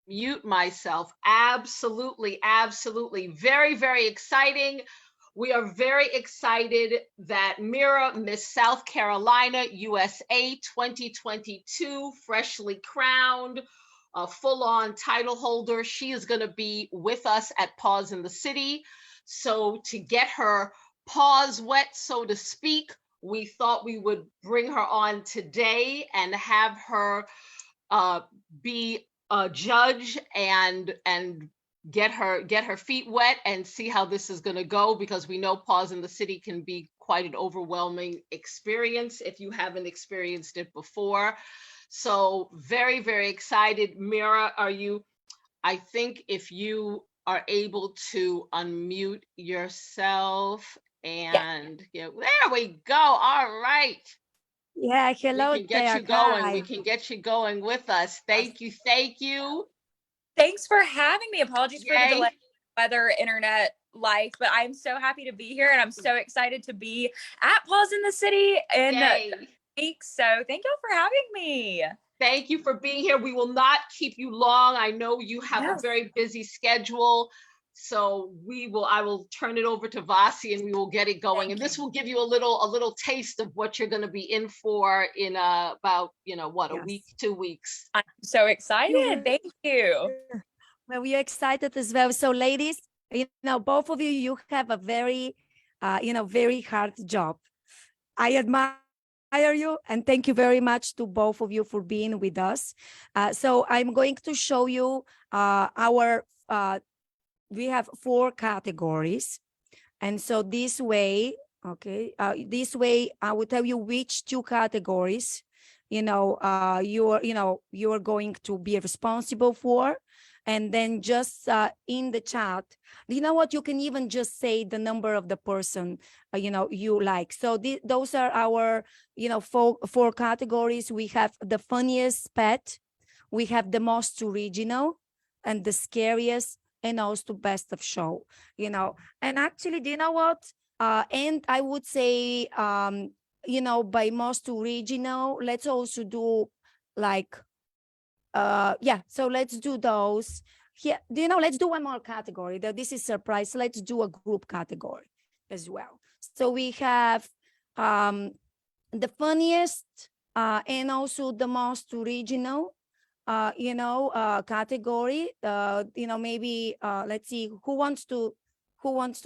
Mute myself. Absolutely, absolutely. Very, very exciting. We are very excited that Mira, Miss South Carolina, USA 2022, freshly crowned, a full-on title holder. She is going to be with us at Paws in the City. So to get her paws wet, so to speak, we thought we would bring her on today and have her be a judge and get her feet wet and see how this is going to go, because we know Paws in the City can be quite an overwhelming experience if you haven't experienced it before. So very, very excited. Mira, I think if you are able to unmute yourself and there we go. All right. Yeah, hello. We can get you going. We can get you going with us. Thank you. Thank you. Thanks for having me. Apologies for the Yay. delay, weather, internet, life, but I'm so happy to be here and I'm so excited to be at Paws in the City in weeks. So thank y'all for having me. Thank you for being here. We will not keep you long. I know you have a very busy schedule. So I will turn it over to Vasi and we will get it going. And this will give you a little taste of what you're going to be in for in about, a week, 2 weeks. I'm so excited. Thank you. Well, we are excited as well. So ladies, both of you have a very, very hard job. I admire you and thank you very much to both of you for being with us. So I'm going to show you we have 4 categories. And so this way, this way I will tell you which 2 categories, you are going to be responsible for. And then just in the chat, you know what, you can even just say the number of the person, you like. So those are our, 4 categories. We have the funniest pet, we have the most original, and the scariest, and also best of show, And actually, do you know what? And I would say, by most original, let's also do like, so let's do those. Here, let's do one more category. This is surprise. Let's do a group category as well. So we have the funniest and also the most original category. Maybe let's see who wants to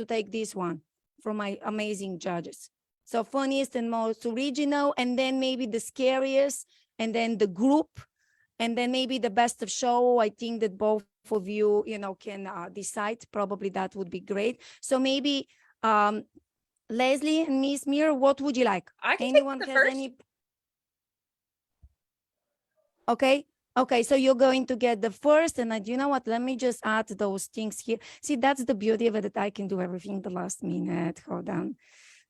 take this one from my amazing judges. So funniest and most original, and then maybe the scariest, and then the group, and then maybe the best of show. I think that both of you, can decide. Probably that would be great. So maybe Leslie and Miss Mir, what would you like? I can Anyone take the has first. any? Okay, so you're going to get the first, and you know what? Let me just add those things here. See, that's the beauty of it, that I can do everything the last minute. Hold on.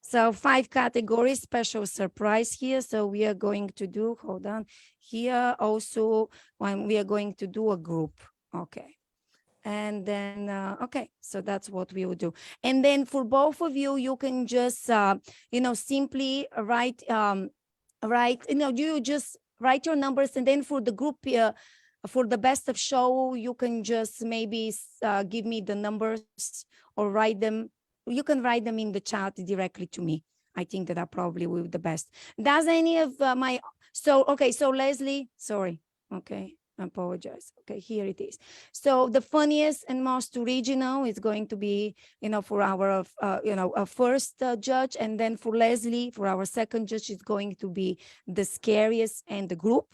So 5 categories, special surprise here. So we are going to do, hold on, here also, when we are going to do a group. Okay. And then, okay, so that's what we will do. And then for both of you, you can just, simply write, you just write your numbers. And then for the group, for the best of show, you can just maybe give me the numbers or write them. You can write them in the chat directly to me. I think that probably will be the best. Does any of so Leslie, sorry. Okay. I apologize. Okay, here it is. So the funniest and most original is going to be, for our, first judge. And then for Leslie, for our second judge, is going to be the scariest and the group.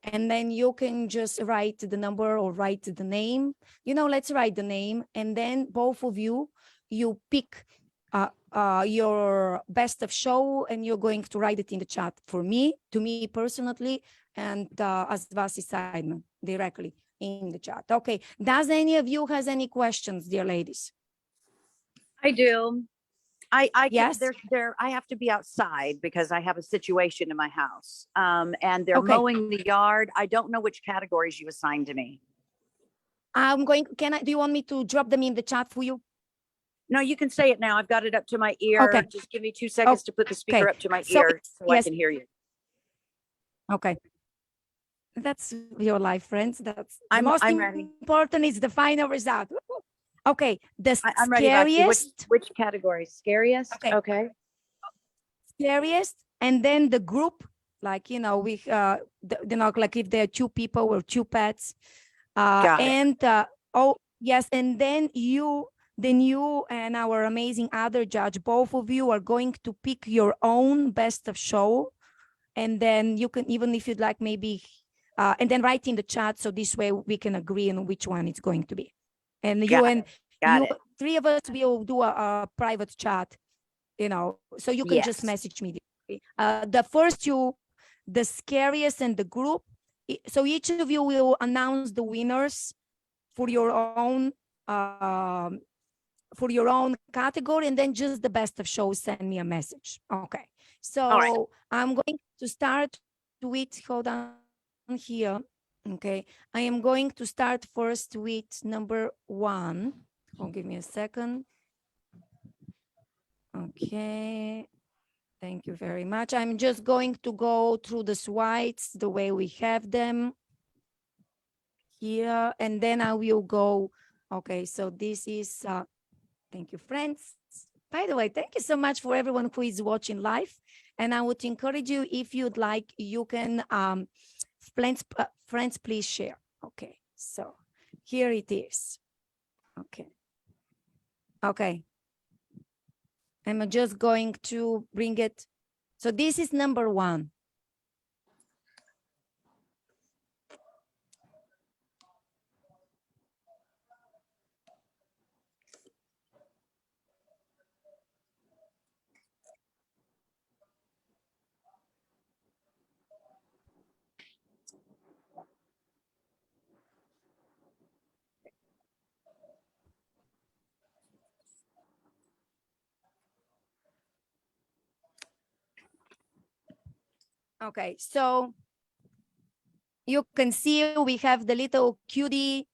And then you can just write the number or write the name. Let's write the name. And then both of you pick your best of show, and you're going to write it in the chat to me personally, and as Vasi Sideman directly in the chat. Okay, does any of you has any questions, dear ladies? I do. I Yes. I have to be outside because I have a situation in my house. And they're Okay. mowing the yard. I don't know which categories you assigned to me. Do you want me to drop them in the chat for you? No, you can say it now. I've got it up to my ear. Okay. Just give me 2 seconds to put the speaker up to my So ear so I yes. can hear you. Okay. That's your life, friends. That's the I'm most ready. important is the final result. Okay, the I'm ready. Vasi. scariest, Which category? Scariest? Okay. Okay. scariest, and then the group, like we like if there are 2 people or 2 pets, Got it. and oh yes, and then you and our amazing other judge, both of you are going to pick your own best of show, and then you can, even if you'd like, maybe and then write in the chat, so this way we can agree on which one it's going to be. And Got it. 3 of us will do a private chat, so you can just Yes. message me. The first 2, the scariest and the group. So each of you will announce the winners for your own category, and then just the best of show, send me a message. Okay. So right. I'm going to start with, hold on here. Okay. I am going to start first with number 1. Oh, give me a second. Okay. Thank you very much. I'm just going to go through the slides the way we have them here, and then I will go. Okay, so this is, thank you, friends. By the way, thank you so much for everyone who is watching live. And I would encourage you, if you'd like, you can, friends, please share. Okay, so here it is. Okay. Okay. I'm just going to bring it. So this is number 1. Okay, so you can see we have the little cutie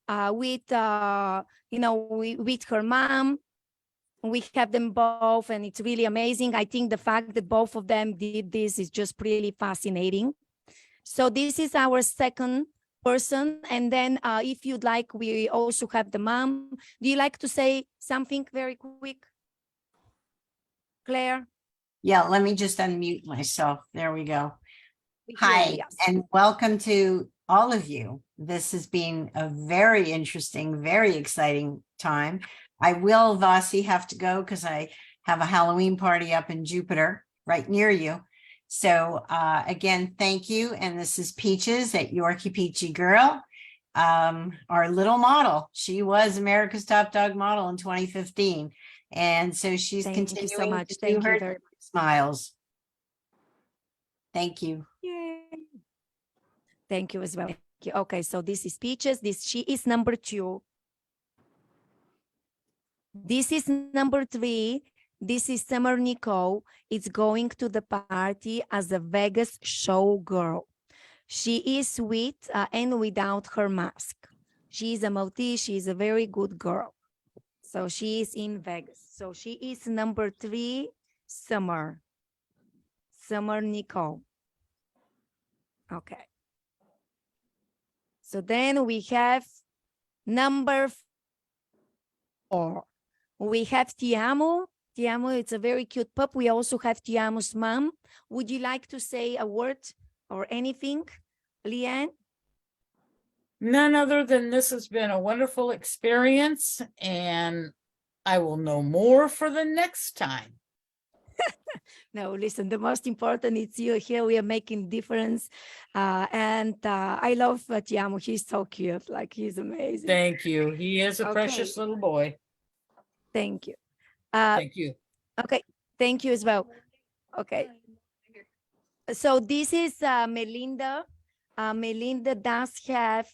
with with her mom. We have them both, and it's really amazing. I think the fact that both of them did this is just really fascinating. So this is our second person, and then if you'd like, we also have the mom. Do you like to say something very quick, Claire? Yeah, let me just unmute myself. There we go. We hear you, Hi, yes. and welcome to all of you. This has been a very interesting, very exciting time. I will, Vasi, have to go because I have a Halloween party up in Jupiter, right near you. So again, thank you. And this is Peaches at Yorkie Peachy Girl, our little model. She was America's Top Dog model in 2015. And so she's continuing you so much. to do Thank you her very much. smiles. Thank you. Yay. Thank you as well. Thank you. Okay, so this is Peaches. She is number 2. This is number 3. This is Summer Nicole. It's going to the party as a Vegas show girl. She is with and without her mask. She's a Maltese. She's a very good girl. So she is in Vegas. So she is number 3, Summer Nicole. Okay. So then we have number 4. We have Tiamo. Tiamo, it's a very cute pup. We also have Tiamo's mom. Would you like to say a word or anything, Leanne? None other than this has been a wonderful experience, and I will know more for the next time. No, listen, the most important is you here. We are making difference. And I love Tiamo. He's so cute. Like, he's amazing. Thank you. He is a precious little boy. Thank you. Thank you. Okay. Thank you as well. Okay. So this is Melinda. Melinda does have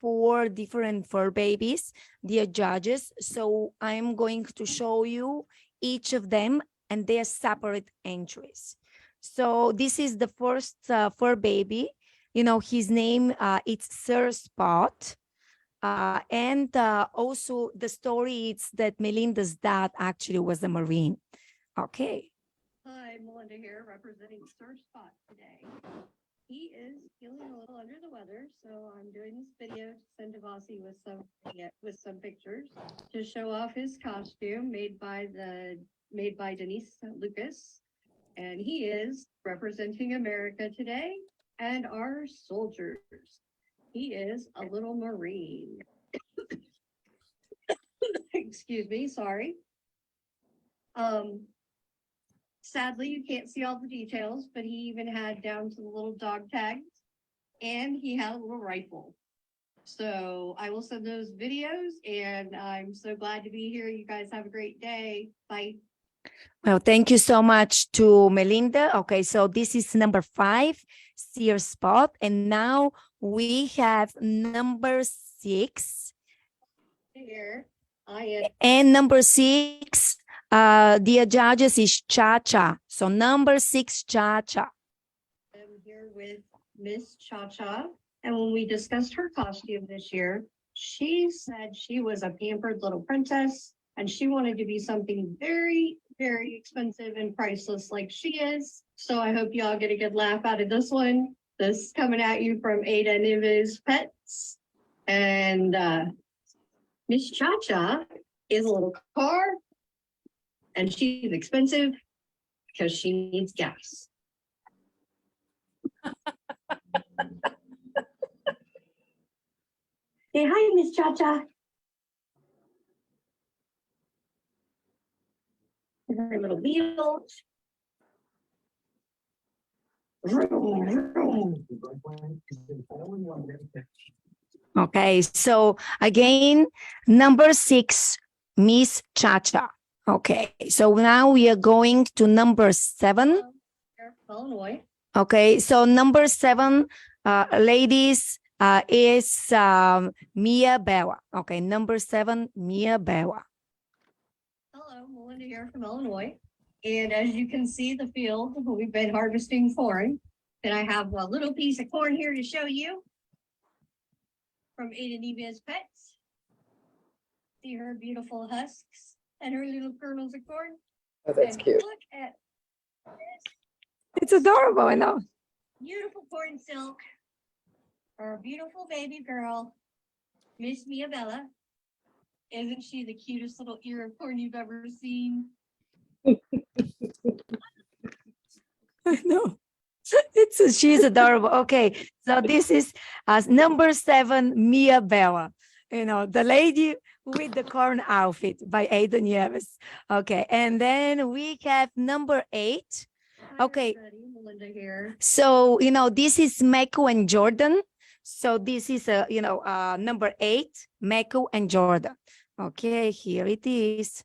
4 different fur babies, dear judges. So I'm going to show you each of them and their separate entries. So this is the first fur baby. You know, his name, it's Sir Spot. And also the story is that Melinda's dad actually was a Marine. Okay. Hi, Melinda here, representing Sir Spot today. He is feeling a little under the weather, so I'm doing this video to send to Vossi with some pictures to show off his costume made by Denise Lucas, and he is representing America today and our soldiers. He is a little Marine. Excuse me, sorry. Sadly, you can't see all the details, but he even had down to the little dog tags, and he had a little rifle. So I will send those videos, and I'm so glad to be here. You guys have a great day. Bye. Well, thank you so much to Melinda. Okay, so this is number 5, Sear Spot. And now we have number 6. Here, I am. And number 6, dear judges, is Cha-Cha. So number 6, Cha-Cha. I'm here with Miss Cha-Cha. And when we discussed her costume this year, she said she was a pampered little princess and she wanted to be something very, very expensive and priceless like she is. So I hope y'all get a good laugh out of this one. This is coming at you from Ada Nives Pets. And Miss Cha-Cha is a little car and she's expensive because she needs gas. Say hi, Miss Cha-Cha. Her little wheel. Okay, so again, number 6, Miss Cha-Cha. Okay, so now we are going to number 7. Illinois. Okay, so number 7, ladies, is Mia Bewa. Okay, number 7, Mia Bewa. Hello, Melinda here from Illinois. And as you can see, the field, we've been harvesting corn. And I have a little piece of corn here to show you from Ada Nives Pets. See her beautiful husks and her little kernels of corn. Oh, that's And cute. Look at this It's adorable, I know. beautiful corn silk. Our beautiful baby girl, Miss Mia Bella. Isn't she the cutest little ear of corn you've ever seen? I know. She's adorable. Okay, so this is number 7, Mia Bella. You know, the lady with the corn outfit by Ada Nieves. Okay, and then we have number 8. Hi, Okay. everybody, Melinda here. So, you know, this is Meko and Jordan. So this is, number 8, Meko and Jordan. Okay, here it is.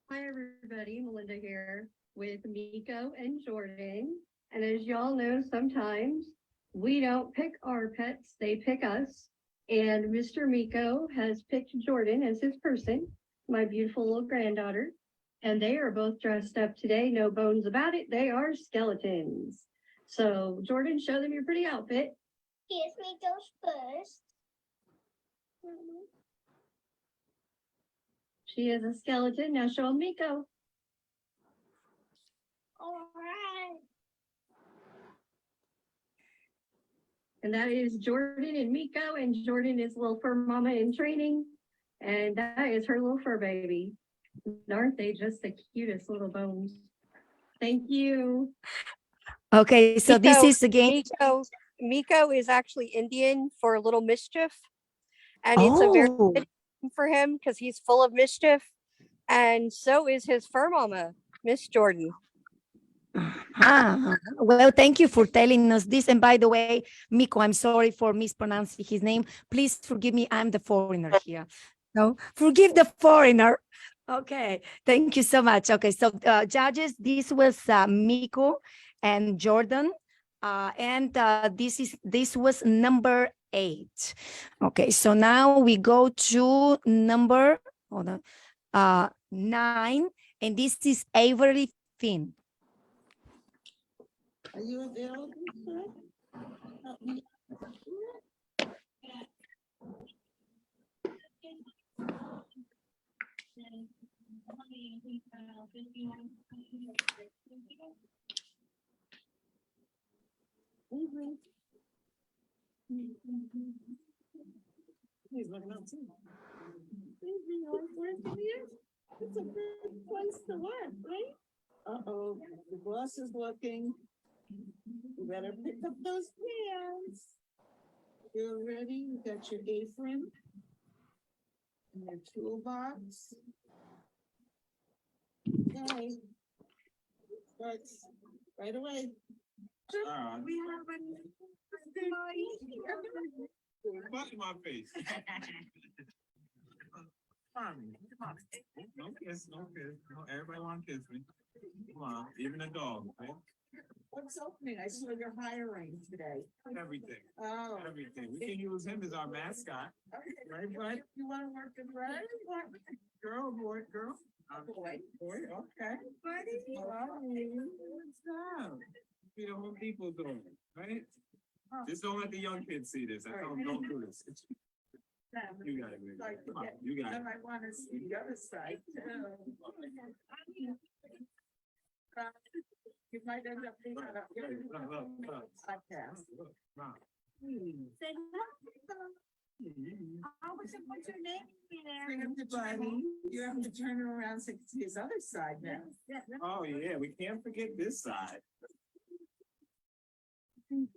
Hi, everybody. Melinda here with Miko and Jordan. And as y'all know, sometimes we don't pick our pets, they pick us. And Mr. Miko has picked Jordan as his person, my beautiful little granddaughter. And they are both dressed up today, no bones about it. They are skeletons. So, Jordan, show them your pretty outfit. Here's me those first. She is a skeleton. Now show him Miko. All right. And that is Jordan and Miko. And Jordan is little fur mama in training. And that is her little fur baby. Aren't they just the cutest little bones? Thank you. Okay, so this is again. Miko is actually Indian for little mischief. And it's a very Oh, good name for him because he's full of mischief. And so is his fur mama, Miss Jordan. well, thank you for telling us this. And by the way, Miko, I'm sorry for mispronouncing his name. Please forgive me. I'm the foreigner here. No, forgive the foreigner. Okay, thank you so much. Okay, so judges, this was Miko and Jordan, and this was number 8. Okay, so now we go to number 9, and this is Avery Finn. Are you available, sir? Help me. He's looking up too. It's a good place to work, right? Uh-oh, the boss is looking. You better pick up those pants. You're ready? You got your apron and your toolbox. Okay. Starts right away. We have butt in my face. No kiss, no kiss. No, everybody want to kiss me. Come on, even a dog, right? What's opening? I saw you're hiring today. Everything, Oh. everything. We can use him as our mascot, right, bud? You want to work in red? Girl, boy, girl. Boy. Boy, okay. Buddy. What's up? You know what people doing, right? Just don't let the young kids see this. I tell them, don't do this. You got it, man. Come on, you got it. Then I want to see the other side too. You might end up being on a podcast. What's your name? Bring him to Buddy. You have to turn him around so you can see his other side now. Oh, yeah, we can't forget this side. You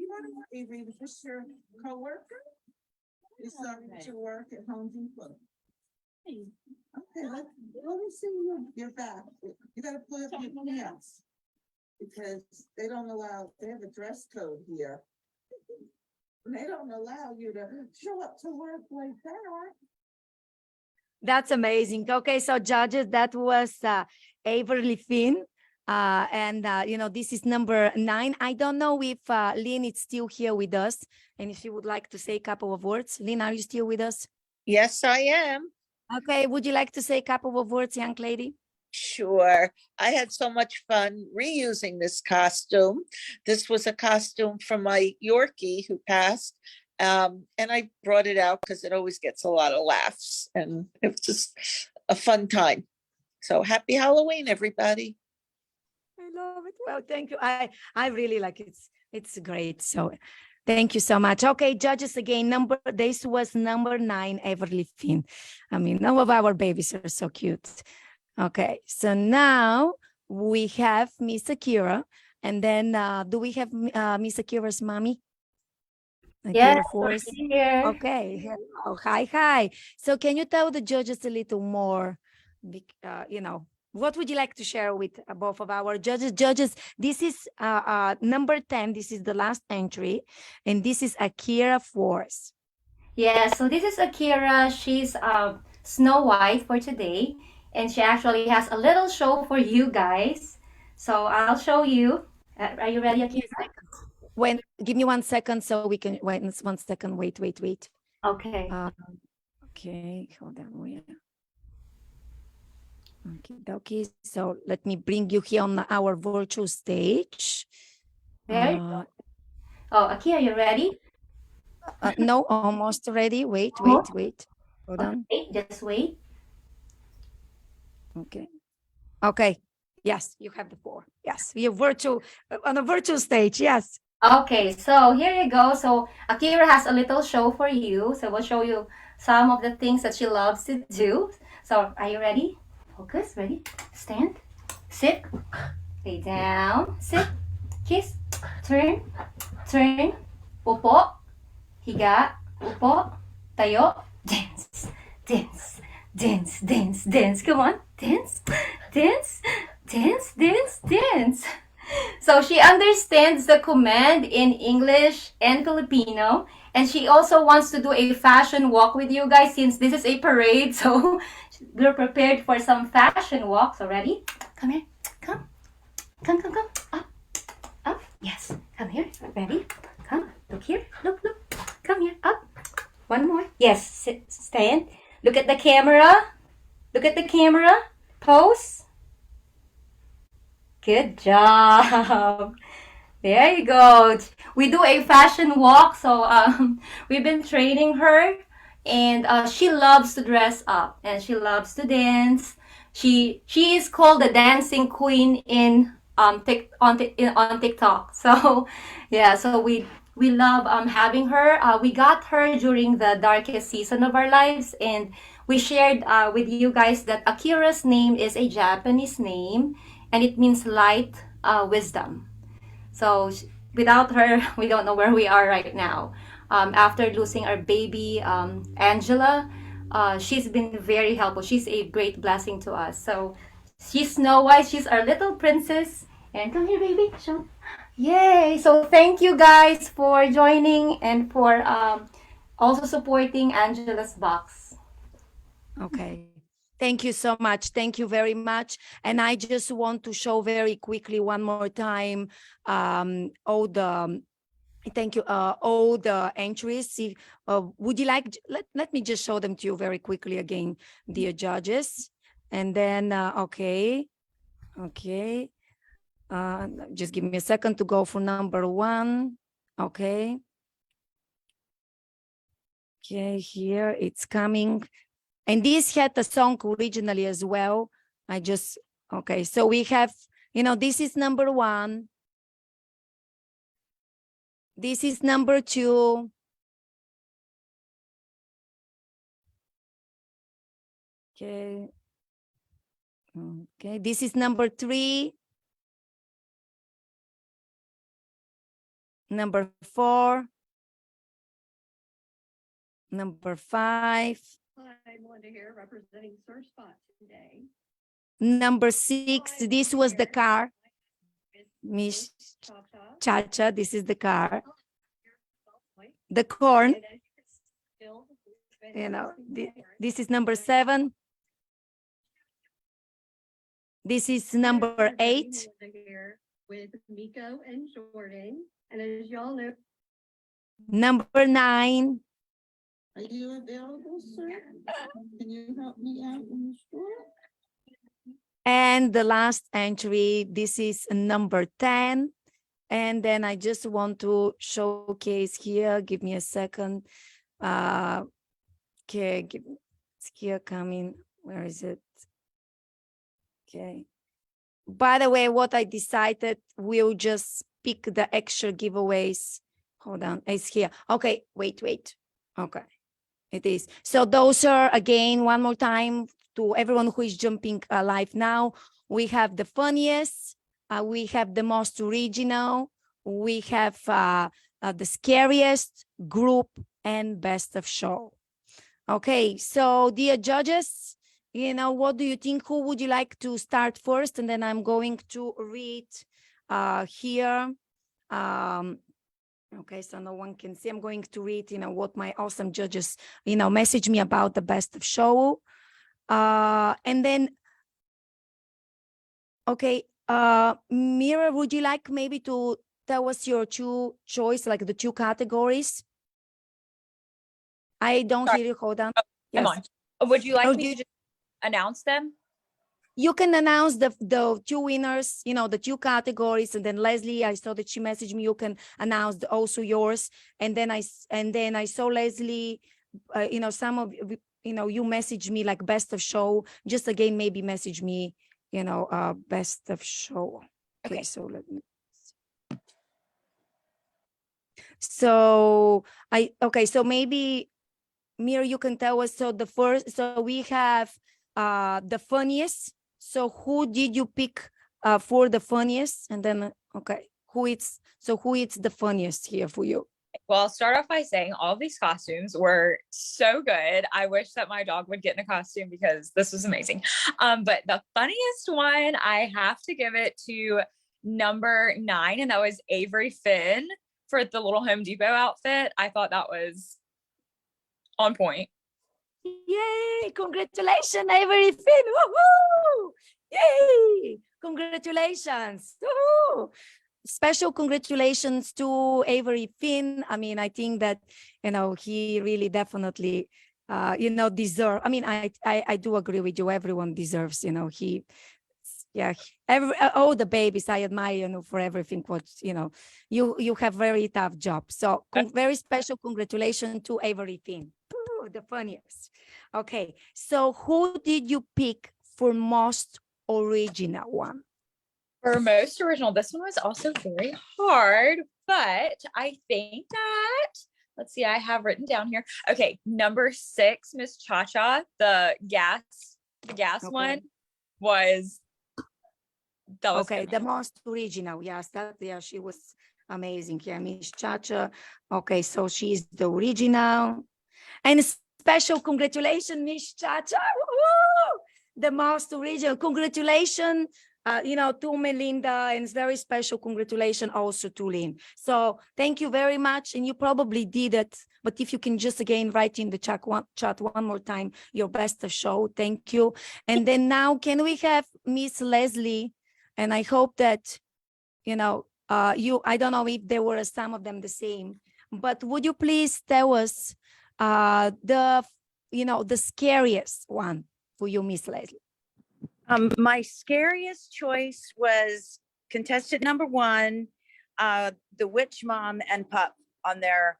want to, Avery, was this your coworker? You started to work at Home Depot. Okay, let me see your back. You gotta pull up your pants. Because they don't allow, they have a dress code here. And they don't allow you to show up to work like that. That's amazing. Okay, so judges, that was Avery Finn. This is number 9. I don't know if Lynn is still here with us and if she would like to say a couple of words. Lynn, are you still with us? Yes, I am. Okay, would you like to say a couple of words, young lady? Sure. I had so much fun reusing this costume. This was a costume from my Yorkie who passed. And I brought it out because it always gets a lot of laughs and it was just a fun time. So happy Halloween, everybody. I love it. Well, thank you. I really like it. It's great. So thank you so much. Okay, judges again. This was number 9, Everly Finn. I mean, all of our babies are so cute. Okay, so now we have Miss Akira. And then do we have Miss Akira's mommy? Yes, Akira Force? here. Okay. Hello. Hi. So can you tell the judges a little more, what would you like to share with both of our judges? Judges, this is number 10. This is the last entry. And this is Akira Force. Yeah, so this is Akira. She's Snow White for today. And she actually has a little show for you guys. So I'll show you. Are you ready, Akira? Give me 1 second so we can wait. 1 second. Wait. Okay. Okay, hold on. Okay. So let me bring you here on our virtual stage. There you go. Oh, Akira, you ready? No, almost ready. Wait. Almost? Hold on. Okay, just wait. Okay. Yes, you have the 4. Yes, we are virtual on a virtual stage. Yes. Okay, so here you go. So Akira has a little show for you. So we'll show you some of the things that she loves to do. So are you ready? Focus, ready? Stand, sit, lay down, sit, kiss, turn, upo, higa, upo, tayo, dance, dance, dance, dance, dance. Come on, dance, dance, dance, dance, dance. So she understands the command in English and Filipino. And she also wants to do a fashion walk with you guys since this is a parade. So we're prepared for some fashion walks already. Come here. Come. Up. Yes. Come here. Ready? Come. Look here. Look. Come here. Up. One more. Yes. Sit. Stand. Look at the camera. Pose. Good job. There you go. We do a fashion walk. So we've been training her, and she loves to dress up and she loves to dance. She is called the dancing queen in on TikTok. So yeah, so we love having her. We got her during the darkest season of our lives, and we shared with you guys that Akira's name is a Japanese name, and it means light wisdom. So without her, we don't know where we are right now. After losing our baby, Angela, she's been very helpful. She's a great blessing to us. So she's Snow White. She's our little princess. And come here, baby. Show. Yay. So thank you guys for joining and for also supporting Angela's box. Okay. Thank you so much. Thank you very much. And I just want to show very quickly one more time all the entries. See, would you like, let me just show them to you very quickly again, dear judges. And then, okay. Just give me a second to go for number 1. Okay, here it's coming. And this had a song originally as well. So we have, this is number 1. This is number 2. Okay, this is number 3. Number 4. Number 5. I'm Linda here representing Search Spot today. Number 6, this was the car. Miss Chacha, this is the car. The corn, this is number 7. This is number 8. With Miko and Jordan. And as y'all know, number 9. Are you available, sir? Can you help me out in the store? And the last entry, this is number 10. And then I just want to showcase here. Give me a second. Okay, it's here coming. Where is it? Okay. By the way, what I decided, we'll just pick the extra giveaways. Hold on, it's here. Okay, wait. Okay, it is. So those are, again, one more time to everyone who is jumping live now. We have the funniest, we have the most original, we have the scariest, group, and best of show. Okay, so dear judges, what do you think? Who would you like to start first? And then I'm going to read here. Okay, so no one can see. I'm going to read, what my awesome judges, message me about the best of show. And then, okay, Mira, would you like maybe to tell us your 2 choice, like the 2 categories? I don't hear you. Hold on. I'm Yes. on. Would you like Oh, me to just announce them? you can announce the two winners, you know, the two categories, and then Leslie, I saw that she messaged me. You can announce also yours, and then I saw Leslie, you know, some of you know, you message me like best of show. Just again, maybe message me, you know, best of show. Okay, so let me. So so maybe Mir, you can tell us. So we have the funniest. So who did you pick for the funniest? And then who it's the funniest here for you? Well, I'll start off by saying all of these costumes were so good. I wish that my dog would get in a costume because this was amazing. But the funniest one, I have to give it to number 9, and that was Avery Finn for the little Home Depot outfit. I thought that was on point. Yay! Congratulations, Avery Finn! Woohoo! Yay! Congratulations! Woohoo! Special congratulations to Avery Finn. I mean, I think that, you know, he really definitely, you know, deserve. I mean, I do agree with you. Everyone deserves, you know, all the babies, I admire, you know, for everything. What, you know, you have very tough job. So very special congratulations to Avery Finn. Ooh, the funniest. Okay, so who did you pick for most original one? For most original, this one was also very hard, but I think that, let's see, I have written down here. Okay, number 6, Miss Cha-Cha, the gas one was, that was okay, the most original. Yes, she was amazing. Yeah, Miss Cha-Cha. Okay, so she's the original. And special congratulations, Miss Cha-Cha. Woo-hoo! The most original. Congratulations, you know, to Melinda, and it's very special congratulations also to Lynn. So thank you very much. And you probably did it, but if you can just again write in the chat one more time, your best of show. Thank you. And then now can we have Miss Leslie? And I hope that, you know, I don't know if there were some of them the same, but would you please tell us the scariest one for you, Miss Leslie? My scariest choice was contestant number 1, the witch mom and pup on their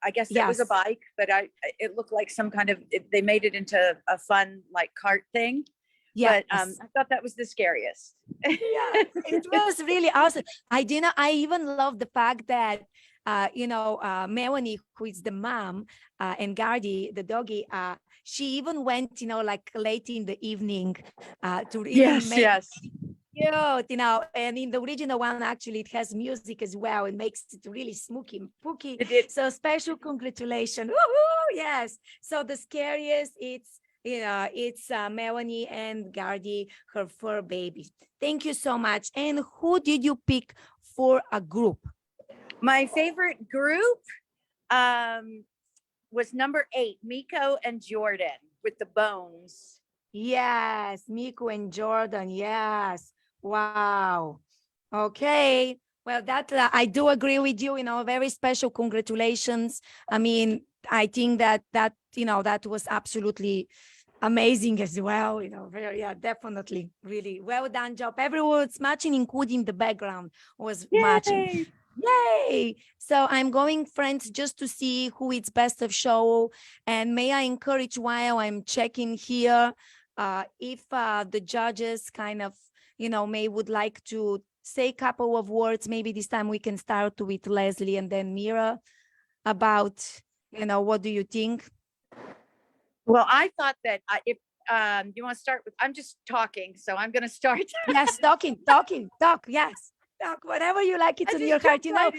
I guess it was a bike, but it looked like some kind of, they made it into a fun like cart thing. But I thought that was the scariest. Yeah, it was really awesome. I even love the fact that you know, Melanie, who is the mom, and Gardy, the doggy, she even went, you know, like late in the evening to even make cute, you know, and in the original one, actually, it has music as well. It makes it really spooky. So special congratulations. Woohoo! Yes. So the scariest, it's Melanie and Gardy, her fur baby. Thank you so much. And who did you pick for a group? My favorite group was number 8, Miko and Jordan with the bones. Yes, Miko and Jordan. Yes. Wow. Okay. Well, that I do agree with you. You know, very special congratulations. I mean, I think that you know, that was absolutely amazing as well. You know, definitely, really well done job. Everyone's matching, including the background was matching. Yay! So I'm going, friends, just to see who is best of show. And may I encourage, while I'm checking here, if the judges kind of, you know, would like to say a couple of words. Maybe this time we can start with Leslie and then Mira about, you know, what do you think? Well, I thought that if you want to start with, I'm just talking, so I'm going to start. Yes, talk. Yes, talk, whatever you like. It's in your heart, you know.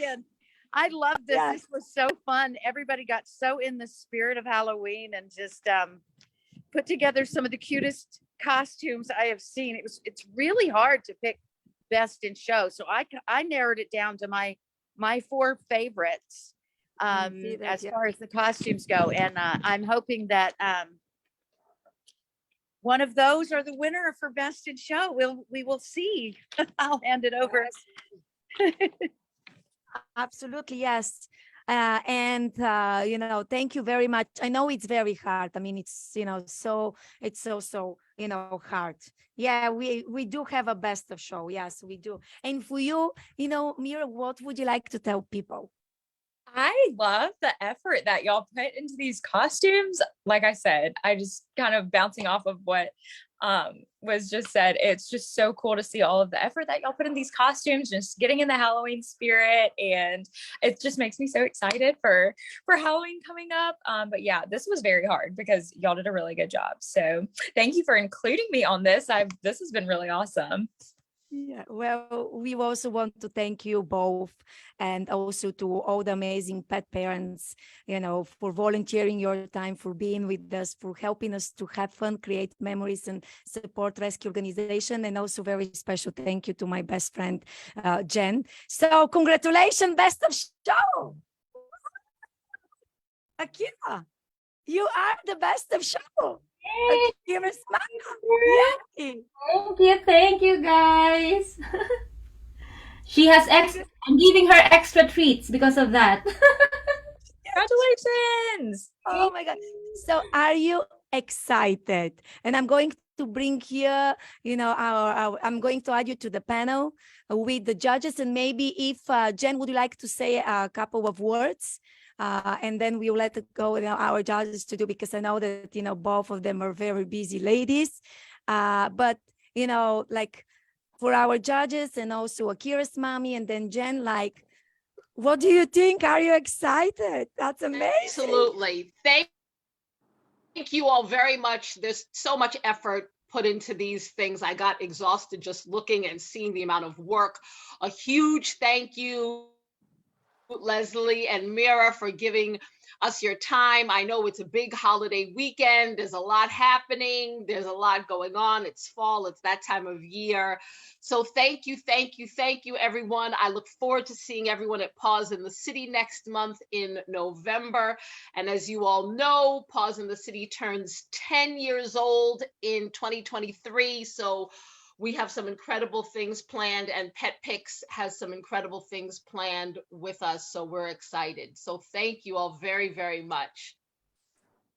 I love this. Yes. This was so fun. Everybody got so in the spirit of Halloween and just put together some of the cutest costumes I have seen. It's really hard to pick best in show, so I narrowed it down to my 4 favorites as far as the costumes go, and I'm hoping that one of those are the winner for best in show. We will see. I'll hand it over. Absolutely, yes. Thank you very much. I know it's very hard. I mean, it's, it's so hard. Yeah, we do have a best of show. Yes, we do. And for you, Mira, what would you like to tell people? I love the effort that y'all put into these costumes. Like I said, I just kind of bouncing off of what was just said. It's just so cool to see all of the effort that y'all put in these costumes, just getting in the Halloween spirit, and it just makes me so excited for Halloween coming up. But yeah, this was very hard because y'all did a really good job. So thank you for including me on this. This has been really awesome. Yeah, well, we also want to thank you both, and also to all the amazing pet parents, for volunteering your time, for being with us, for helping us to have fun, create memories, and support rescue organization. And also very special thank you to my best friend, Jen. So congratulations, best of show. Akira, you are the best of show. Akira, smile. Yay. Thank you, guys. She has I'm giving her extra treats because of that. Congratulations. Oh my God. So are you excited? And I'm going to bring here, I'm going to add you to the panel with the judges, and maybe if Jen, would you like to say a couple of words? And then we'll let it go, our judges to do, because I know that, both of them are very busy ladies. But, like for our judges and also Akira's mommy and then Jen, like, what do you think? Are you excited? That's amazing. Absolutely. Thank you all very much. There's so much effort put into these things. I got exhausted just looking and seeing the amount of work. A huge thank you, Leslie and Mira, for giving us your time. I know it's a big holiday weekend. There's a lot happening. There's a lot going on. It's fall. It's that time of year. So thank you, everyone. I look forward to seeing everyone at Paws in the City next month in November. And as you all know, Paws in the City turns 10 years old in 2023. So we have some incredible things planned, and PetPix has some incredible things planned with us. So we're excited. So thank you all very, very much.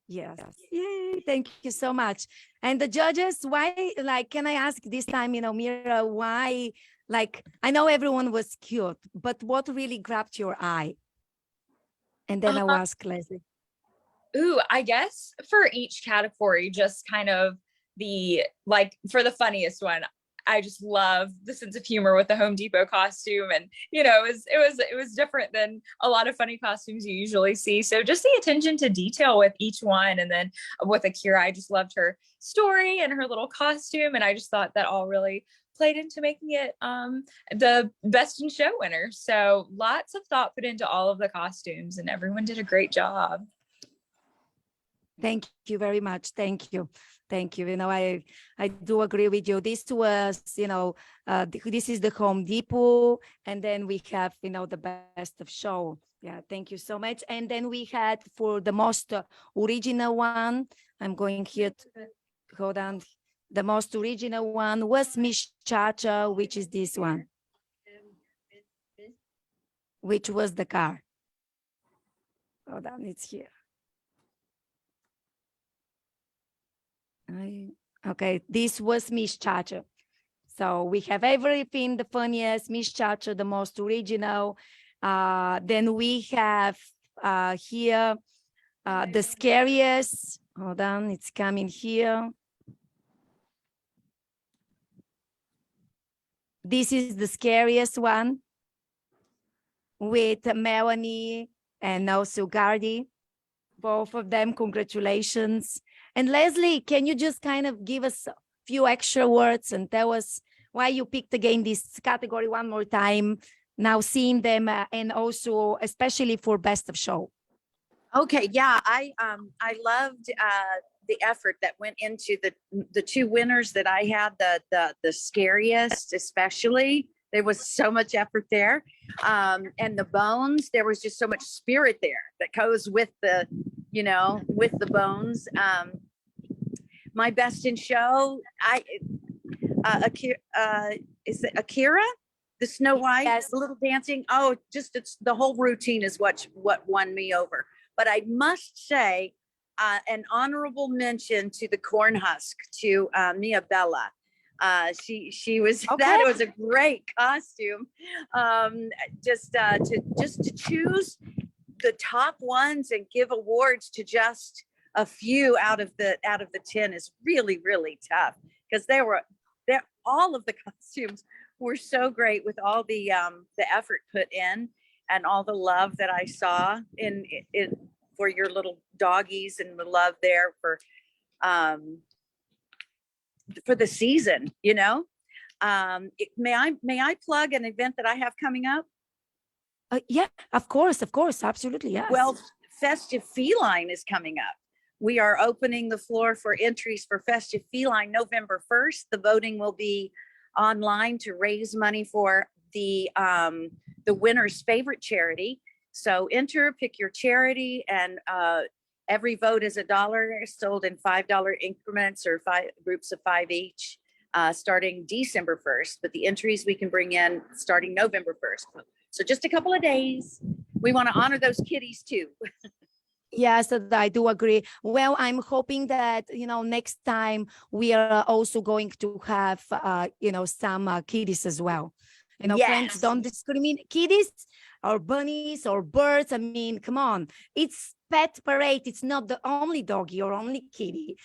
Yes. Yay. Thank you so much. And the judges, why, can I ask this time, Mira, why, I know everyone was cute, but what really grabbed your eye? And then I'll ask Leslie. I guess for each category, just kind of for the funniest one, I just love the sense of humor with the Home Depot costume, and it was different than a lot of funny costumes you usually see. So just the attention to detail with each one, and then with Akira, I just loved her story and her little costume, and I just thought that all really played into making it the best in show winner. So lots of thought put into all of the costumes, and everyone did a great job. Thank you very much. Thank you. I do agree with you. This was, this is the Home Depot, and then we have, the best of show. Yeah, thank you so much. And then we had for the most original one, I'm going here to hold on. The most original one was Miss Chacha, which is this one, which was the car. Hold on, it's here. Okay, this was Miss Chacha. So we have everything, the funniest, Miss Chacha, the most original. Then we have here the scariest. Hold on, it's coming here. This is the scariest one with Melanie and also Gardy. Both of them, congratulations. And Leslie, can you just kind of give us a few extra words and tell us why you picked again this category one more time, now seeing them and also especially for best of show? Okay, yeah, I loved the effort that went into the two winners that I had, the scariest especially. There was so much effort there. And the bones, there was just so much spirit there that goes with the, with the bones. My best in show, is it Akira? The Snow White, Yes. the little dancing. Oh, just it's the whole routine is what won me over. But I must say, an honorable mention to the corn husk, to Mia Bella. She was that was a great costume. Just to choose the top ones and give awards to just a few out of the 10 is really, really tough, because all of the costumes were so great, with all the effort put in and all the love that I saw in for your little doggies, and the love there for the season, you know. May I plug an event that I have coming up? Yeah, of course, absolutely, yes. Well, Festive Feline is coming up. We are opening the floor for entries for Festive Feline November 1st. The voting will be online to raise money for the winner's favorite charity. So enter, pick your charity, and every vote is $1, sold in $5 increments, or 5 groups of 5 each, starting December 1st. But the entries we can bring in starting November 1st. So just a couple of days. We want to honor those kitties too. Yes, I do agree. Well, I'm hoping that, next time we are also going to have, some kitties as well. Friends, Yes. don't discriminate kitties or bunnies or birds. I mean, come on. It's pet parade. It's not the only doggy or only kitty.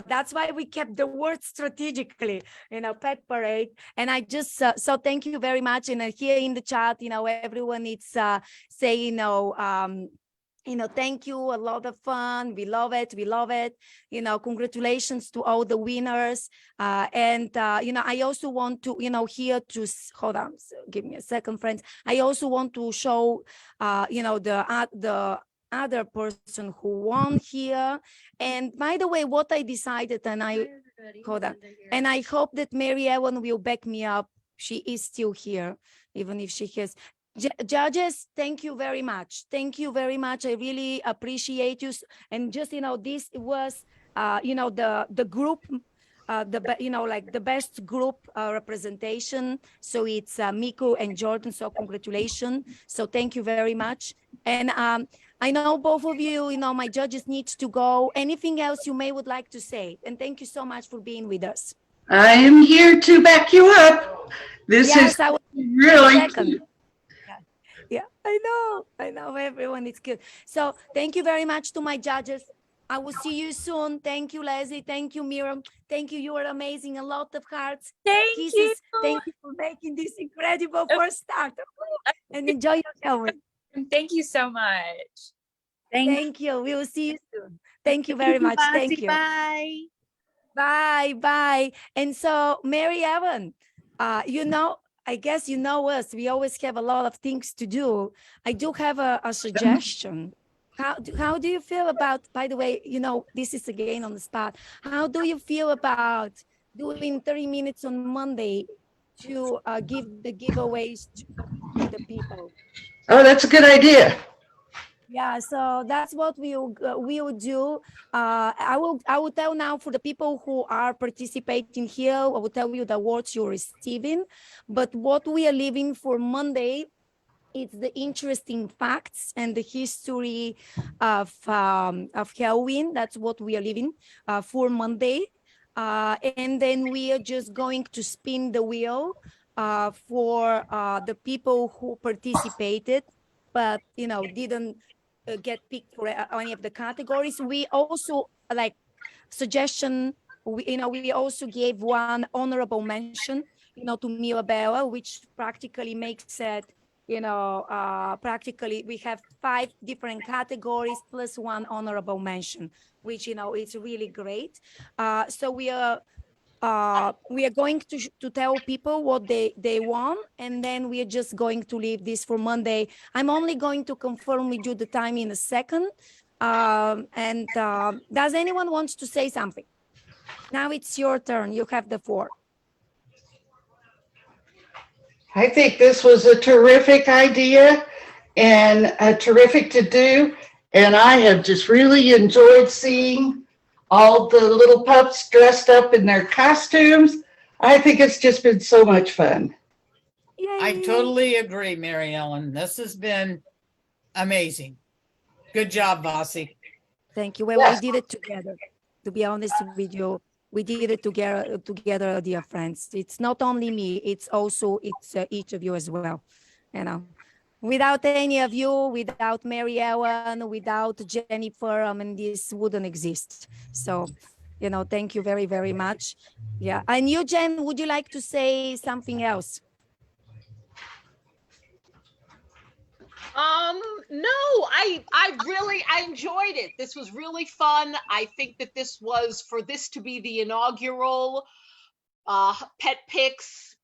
That's why we kept the word strategically, pet parade. And I just, so thank you very much. And here in the chat, everyone is saying, thank you, a lot of fun. We love it. Congratulations to all the winners. I also want to, hold on, give me a second, friends. I also want to show, the other person who won here. And by the way, what I decided, and hold on, and I hope that MaryEllen will back me up. She is still here, even if she has. Judges, thank you very much. I really appreciate you. And just, this was, the group, the best group representation. So it's Miku and Jordan. So congratulations. So thank you very much. And I know both of you, my judges need to go. Anything else you would like to say? And thank you so much for being with us. I am here to back you up. This is really. Yeah, I know everyone is good. So thank you very much to my judges. I will see you soon. Thank you, Leslie. Thank you, Miriam. Thank you. You are amazing. A lot of hearts. Thank you. Thank you for making this incredible first start. And enjoy your showing. Thank you so much. Thank you. We will see you soon. Thank you very much. Thank you. Bye. Bye. And so, MaryEllen, I guess you know us. We always have a lot of things to do. I do have a suggestion. How do you feel about, by the way, this is again on the spot. How do you feel about doing 30 minutes on Monday to give the giveaways to the people? Oh, that's a good idea. Yeah, so that's what we will do. I will tell now for the people who are participating here, I will tell you the awards you're receiving. But what we are leaving for Monday, it's the interesting facts and the history of Halloween. That's what we are leaving for Monday. And then we are just going to spin the wheel for the people who participated, but didn't get picked for any of the categories. We also suggestion. We also gave one honorable mention, to Mirabella, which practically makes it, practically we have 5 different categories plus 1 honorable mention, which it's really great. So we are going to tell people what they want, and then we are just going to leave this for Monday. I'm only going to confirm with you the time in a second. Does anyone want to say something? Now it's your turn. You have the floor. I think this was a terrific idea and terrific to do. And I have just really enjoyed seeing all the little pups dressed up in their costumes. I think it's just been so much fun. I Yay. totally agree, MaryEllen. This has been amazing. Good job, Vasi. Thank you. Well, we did it together. To be honest with you, we did it together, dear friends. It's not only me, it's each of you as well. You know, without any of you, without MaryEllen, without Jennifer, I mean, this wouldn't exist. So, thank you very, very much. Yeah. And you, Jen, would you like to say something else? No, I enjoyed it. This was really fun. I think that for this to be the inaugural PetPix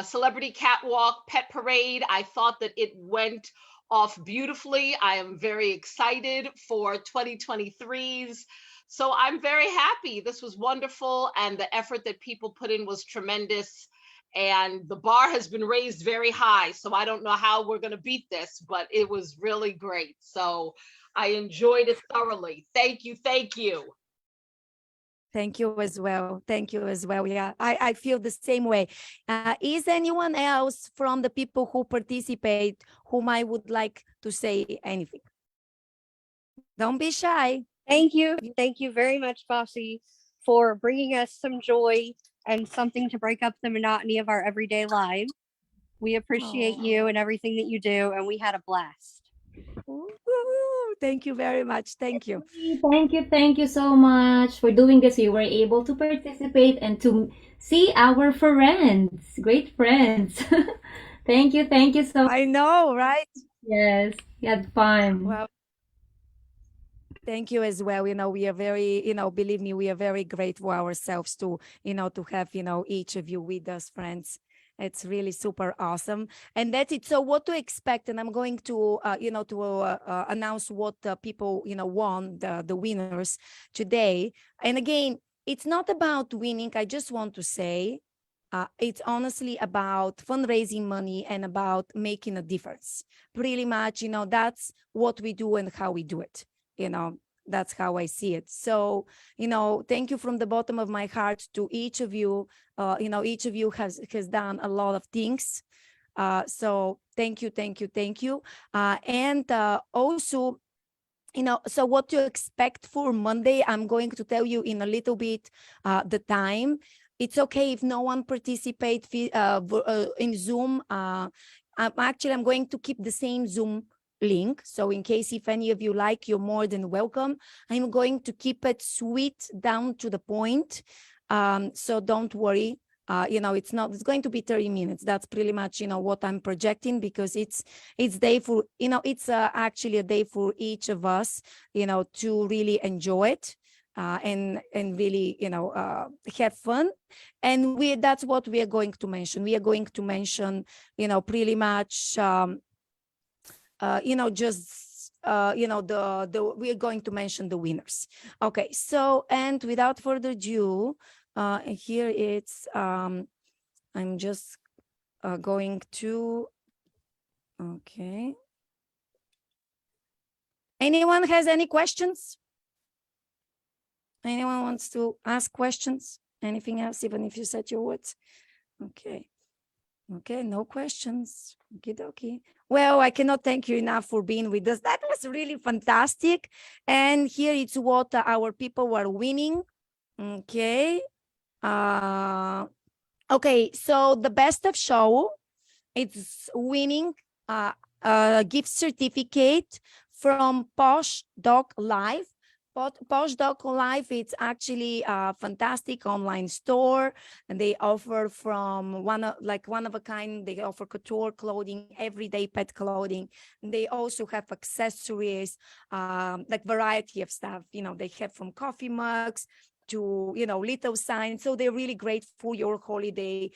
Celebrity Catwalk Pet Parade, I thought that it went off beautifully. I am very excited for 2023's. So I'm very happy. This was wonderful, and the effort that people put in was tremendous. And the bar has been raised very high, so I don't know how we're going to beat this, but it was really great. So I enjoyed it thoroughly. Thank you. Thank you. Thank you as well. Thank you as well. Yeah, I feel the same way. Is anyone else from the people who participate whom I would like to say anything? Don't be shy. Thank you. Thank you very much, Vasi, for bringing us some joy and something to break up the monotony of our everyday lives. We appreciate you and everything that you do, and we had a blast. Ooh, thank you very much. Thank you. Thank you so much for doing this. We were able to participate and to see our friends, great friends. Thank you so much. I know, right? Yes, we had fun. Well, thank you as well. We are very, believe me, we are very grateful ourselves to have, each of you with us, friends. It's really super awesome. And that's it. So what to expect? And I'm going to, announce what people, won, the winners today. And again, it's not about winning. I just want to say, it's honestly about fundraising money and about making a difference. Pretty much, that's what we do and how we do it. That's how I see it. So, thank you from the bottom of my heart to each of you. Each of you has done a lot of things. So thank you. And also, so what to expect for Monday, I'm going to tell you in a little bit the time. It's okay if no one participates in Zoom. I'm going to keep the same Zoom link. So in case if any of you like, you're more than welcome. I'm going to keep it sweet down to the point. So don't worry. It's going to be 30 minutes. That's pretty much, what I'm projecting, because it's day for, it's actually a day for each of us, to really enjoy it. And really, have fun. And that's what we are going to mention. We are going to mention, pretty much, we are going to mention the winners. Okay, so, and without further ado, here it's, I'm just going to, okay. Anyone has any questions? Anyone wants to ask questions? Anything else, even if you said your words? Okay. Okay, no questions. Okie dokie. Well, I cannot thank you enough for being with us. That was really fantastic. And here it's what our people were winning. Okay. Okay, so the best of show, it's winning a gift certificate from Posh Dog Life. Posh Dog Life, it's actually a fantastic online store, and they offer from one of a kind. They offer couture clothing, everyday pet clothing. And they also have accessories, like variety of stuff. They have from coffee mugs to little signs. So they're really great for your holiday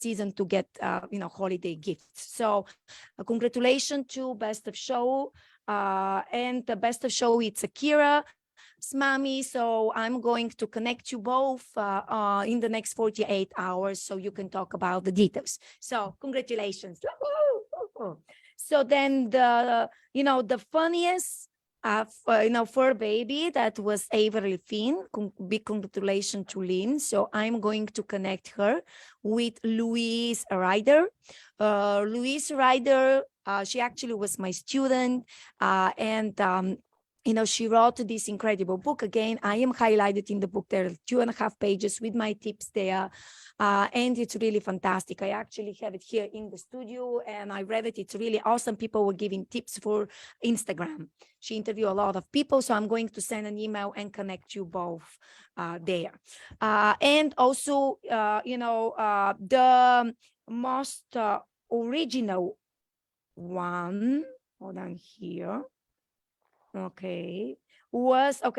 season to get holiday gifts. So congratulations to Best of Show. And the Best of Show, it's Akira's mommy. So I'm going to connect you both in the next 48 hours so you can talk about the details. So congratulations. So then the funniest fur baby that was Avery Finn. Big congratulations to Lynn. So I'm going to connect her with Louise Reider. Louise Reider, she actually was my student, and she wrote this incredible book. Again, I am highlighted in the book. There are 2.5 pages with my tips there. And it's really fantastic. I actually have it here in the studio and I read it. It's really awesome. People were giving tips for Instagram. She interviewed a lot of people. So I'm going to send an email and connect you both there. And also, the most original one, hold on here. Okay,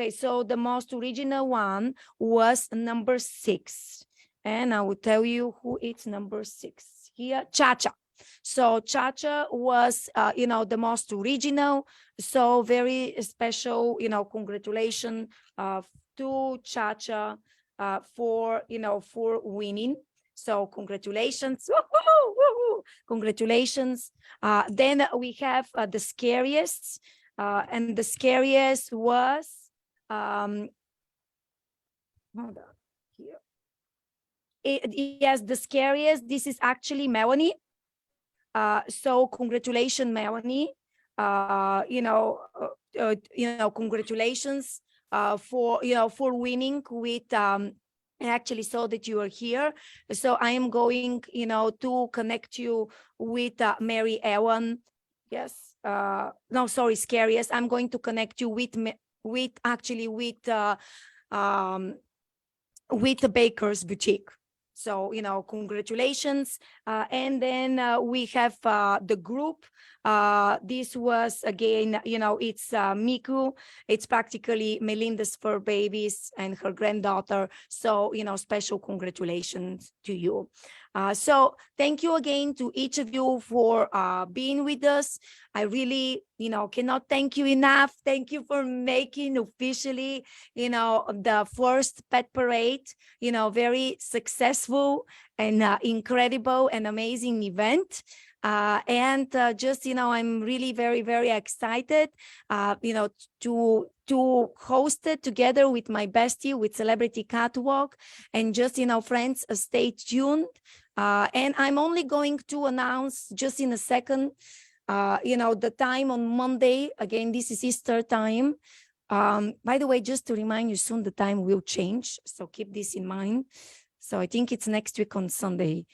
so the most original one was number 6. And I will tell you who it's number 6 here, Cha-Cha. So Cha-Cha was, the most original. So very special, congratulations to Cha-Cha for winning. So congratulations. Woo-hoo, woo-hoo. Congratulations. Then we have the scariest. And the scariest was, hold on here. Yes, the scariest, this is actually Melanie. So congratulations, Melanie. Congratulations for winning with, I actually saw that you are here. So I am going, to connect you with MaryEllen. Yes. No, sorry, scariest. I'm going to connect you with the Baker's Boutique. So, congratulations. And then we have the group. This was, again, it's Miku. It's practically Melinda's fur babies and her granddaughter. So, special congratulations to you. So thank you again to each of you for being with us. I really, cannot thank you enough. Thank you for making officially, the first pet parade, very successful and incredible and amazing event. And just, I'm really very, very excited, to host it together with my bestie, with Celebrity Catwalk. And just, friends, stay tuned. And I'm only going to announce just in a second, the time on Monday. Again, this is Easter time. By the way, just to remind you, soon the time will change. So keep this in mind. So I think it's next week on Sunday.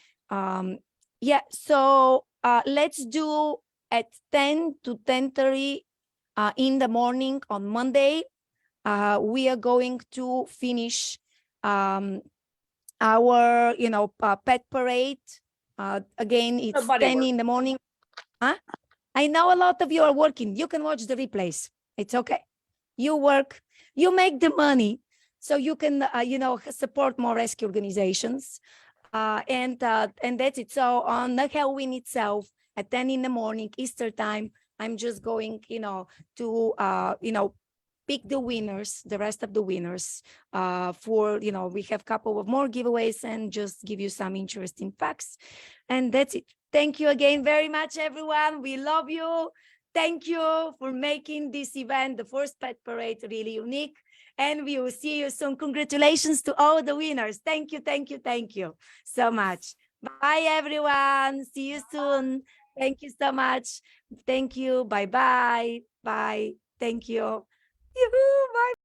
So let's do at 10 to 10:30 in the morning on Monday. We are going to finish our, pet parade. Again, it's Nobody 10 in the morning. Huh? I know a lot of you are working. You can watch the replays. It's okay. You work, you make the money, so you can, support more rescue organizations. And that's it. So on the Halloween itself, at 10 in the morning, Easter time, I'm just going, to, pick the winners, the rest of the winners, for, we have a couple of more giveaways and just give you some interesting facts. And that's it. Thank you again very much, everyone. We love you. Thank you for making this event, the first pet parade, really unique. And we will see you soon. Congratulations to all the winners. Thank you, thank you, thank you so much. Bye, everyone. See you soon. Thank you so much. Thank you. Bye-bye. Bye. Thank you. Yoo-hoo. Bye.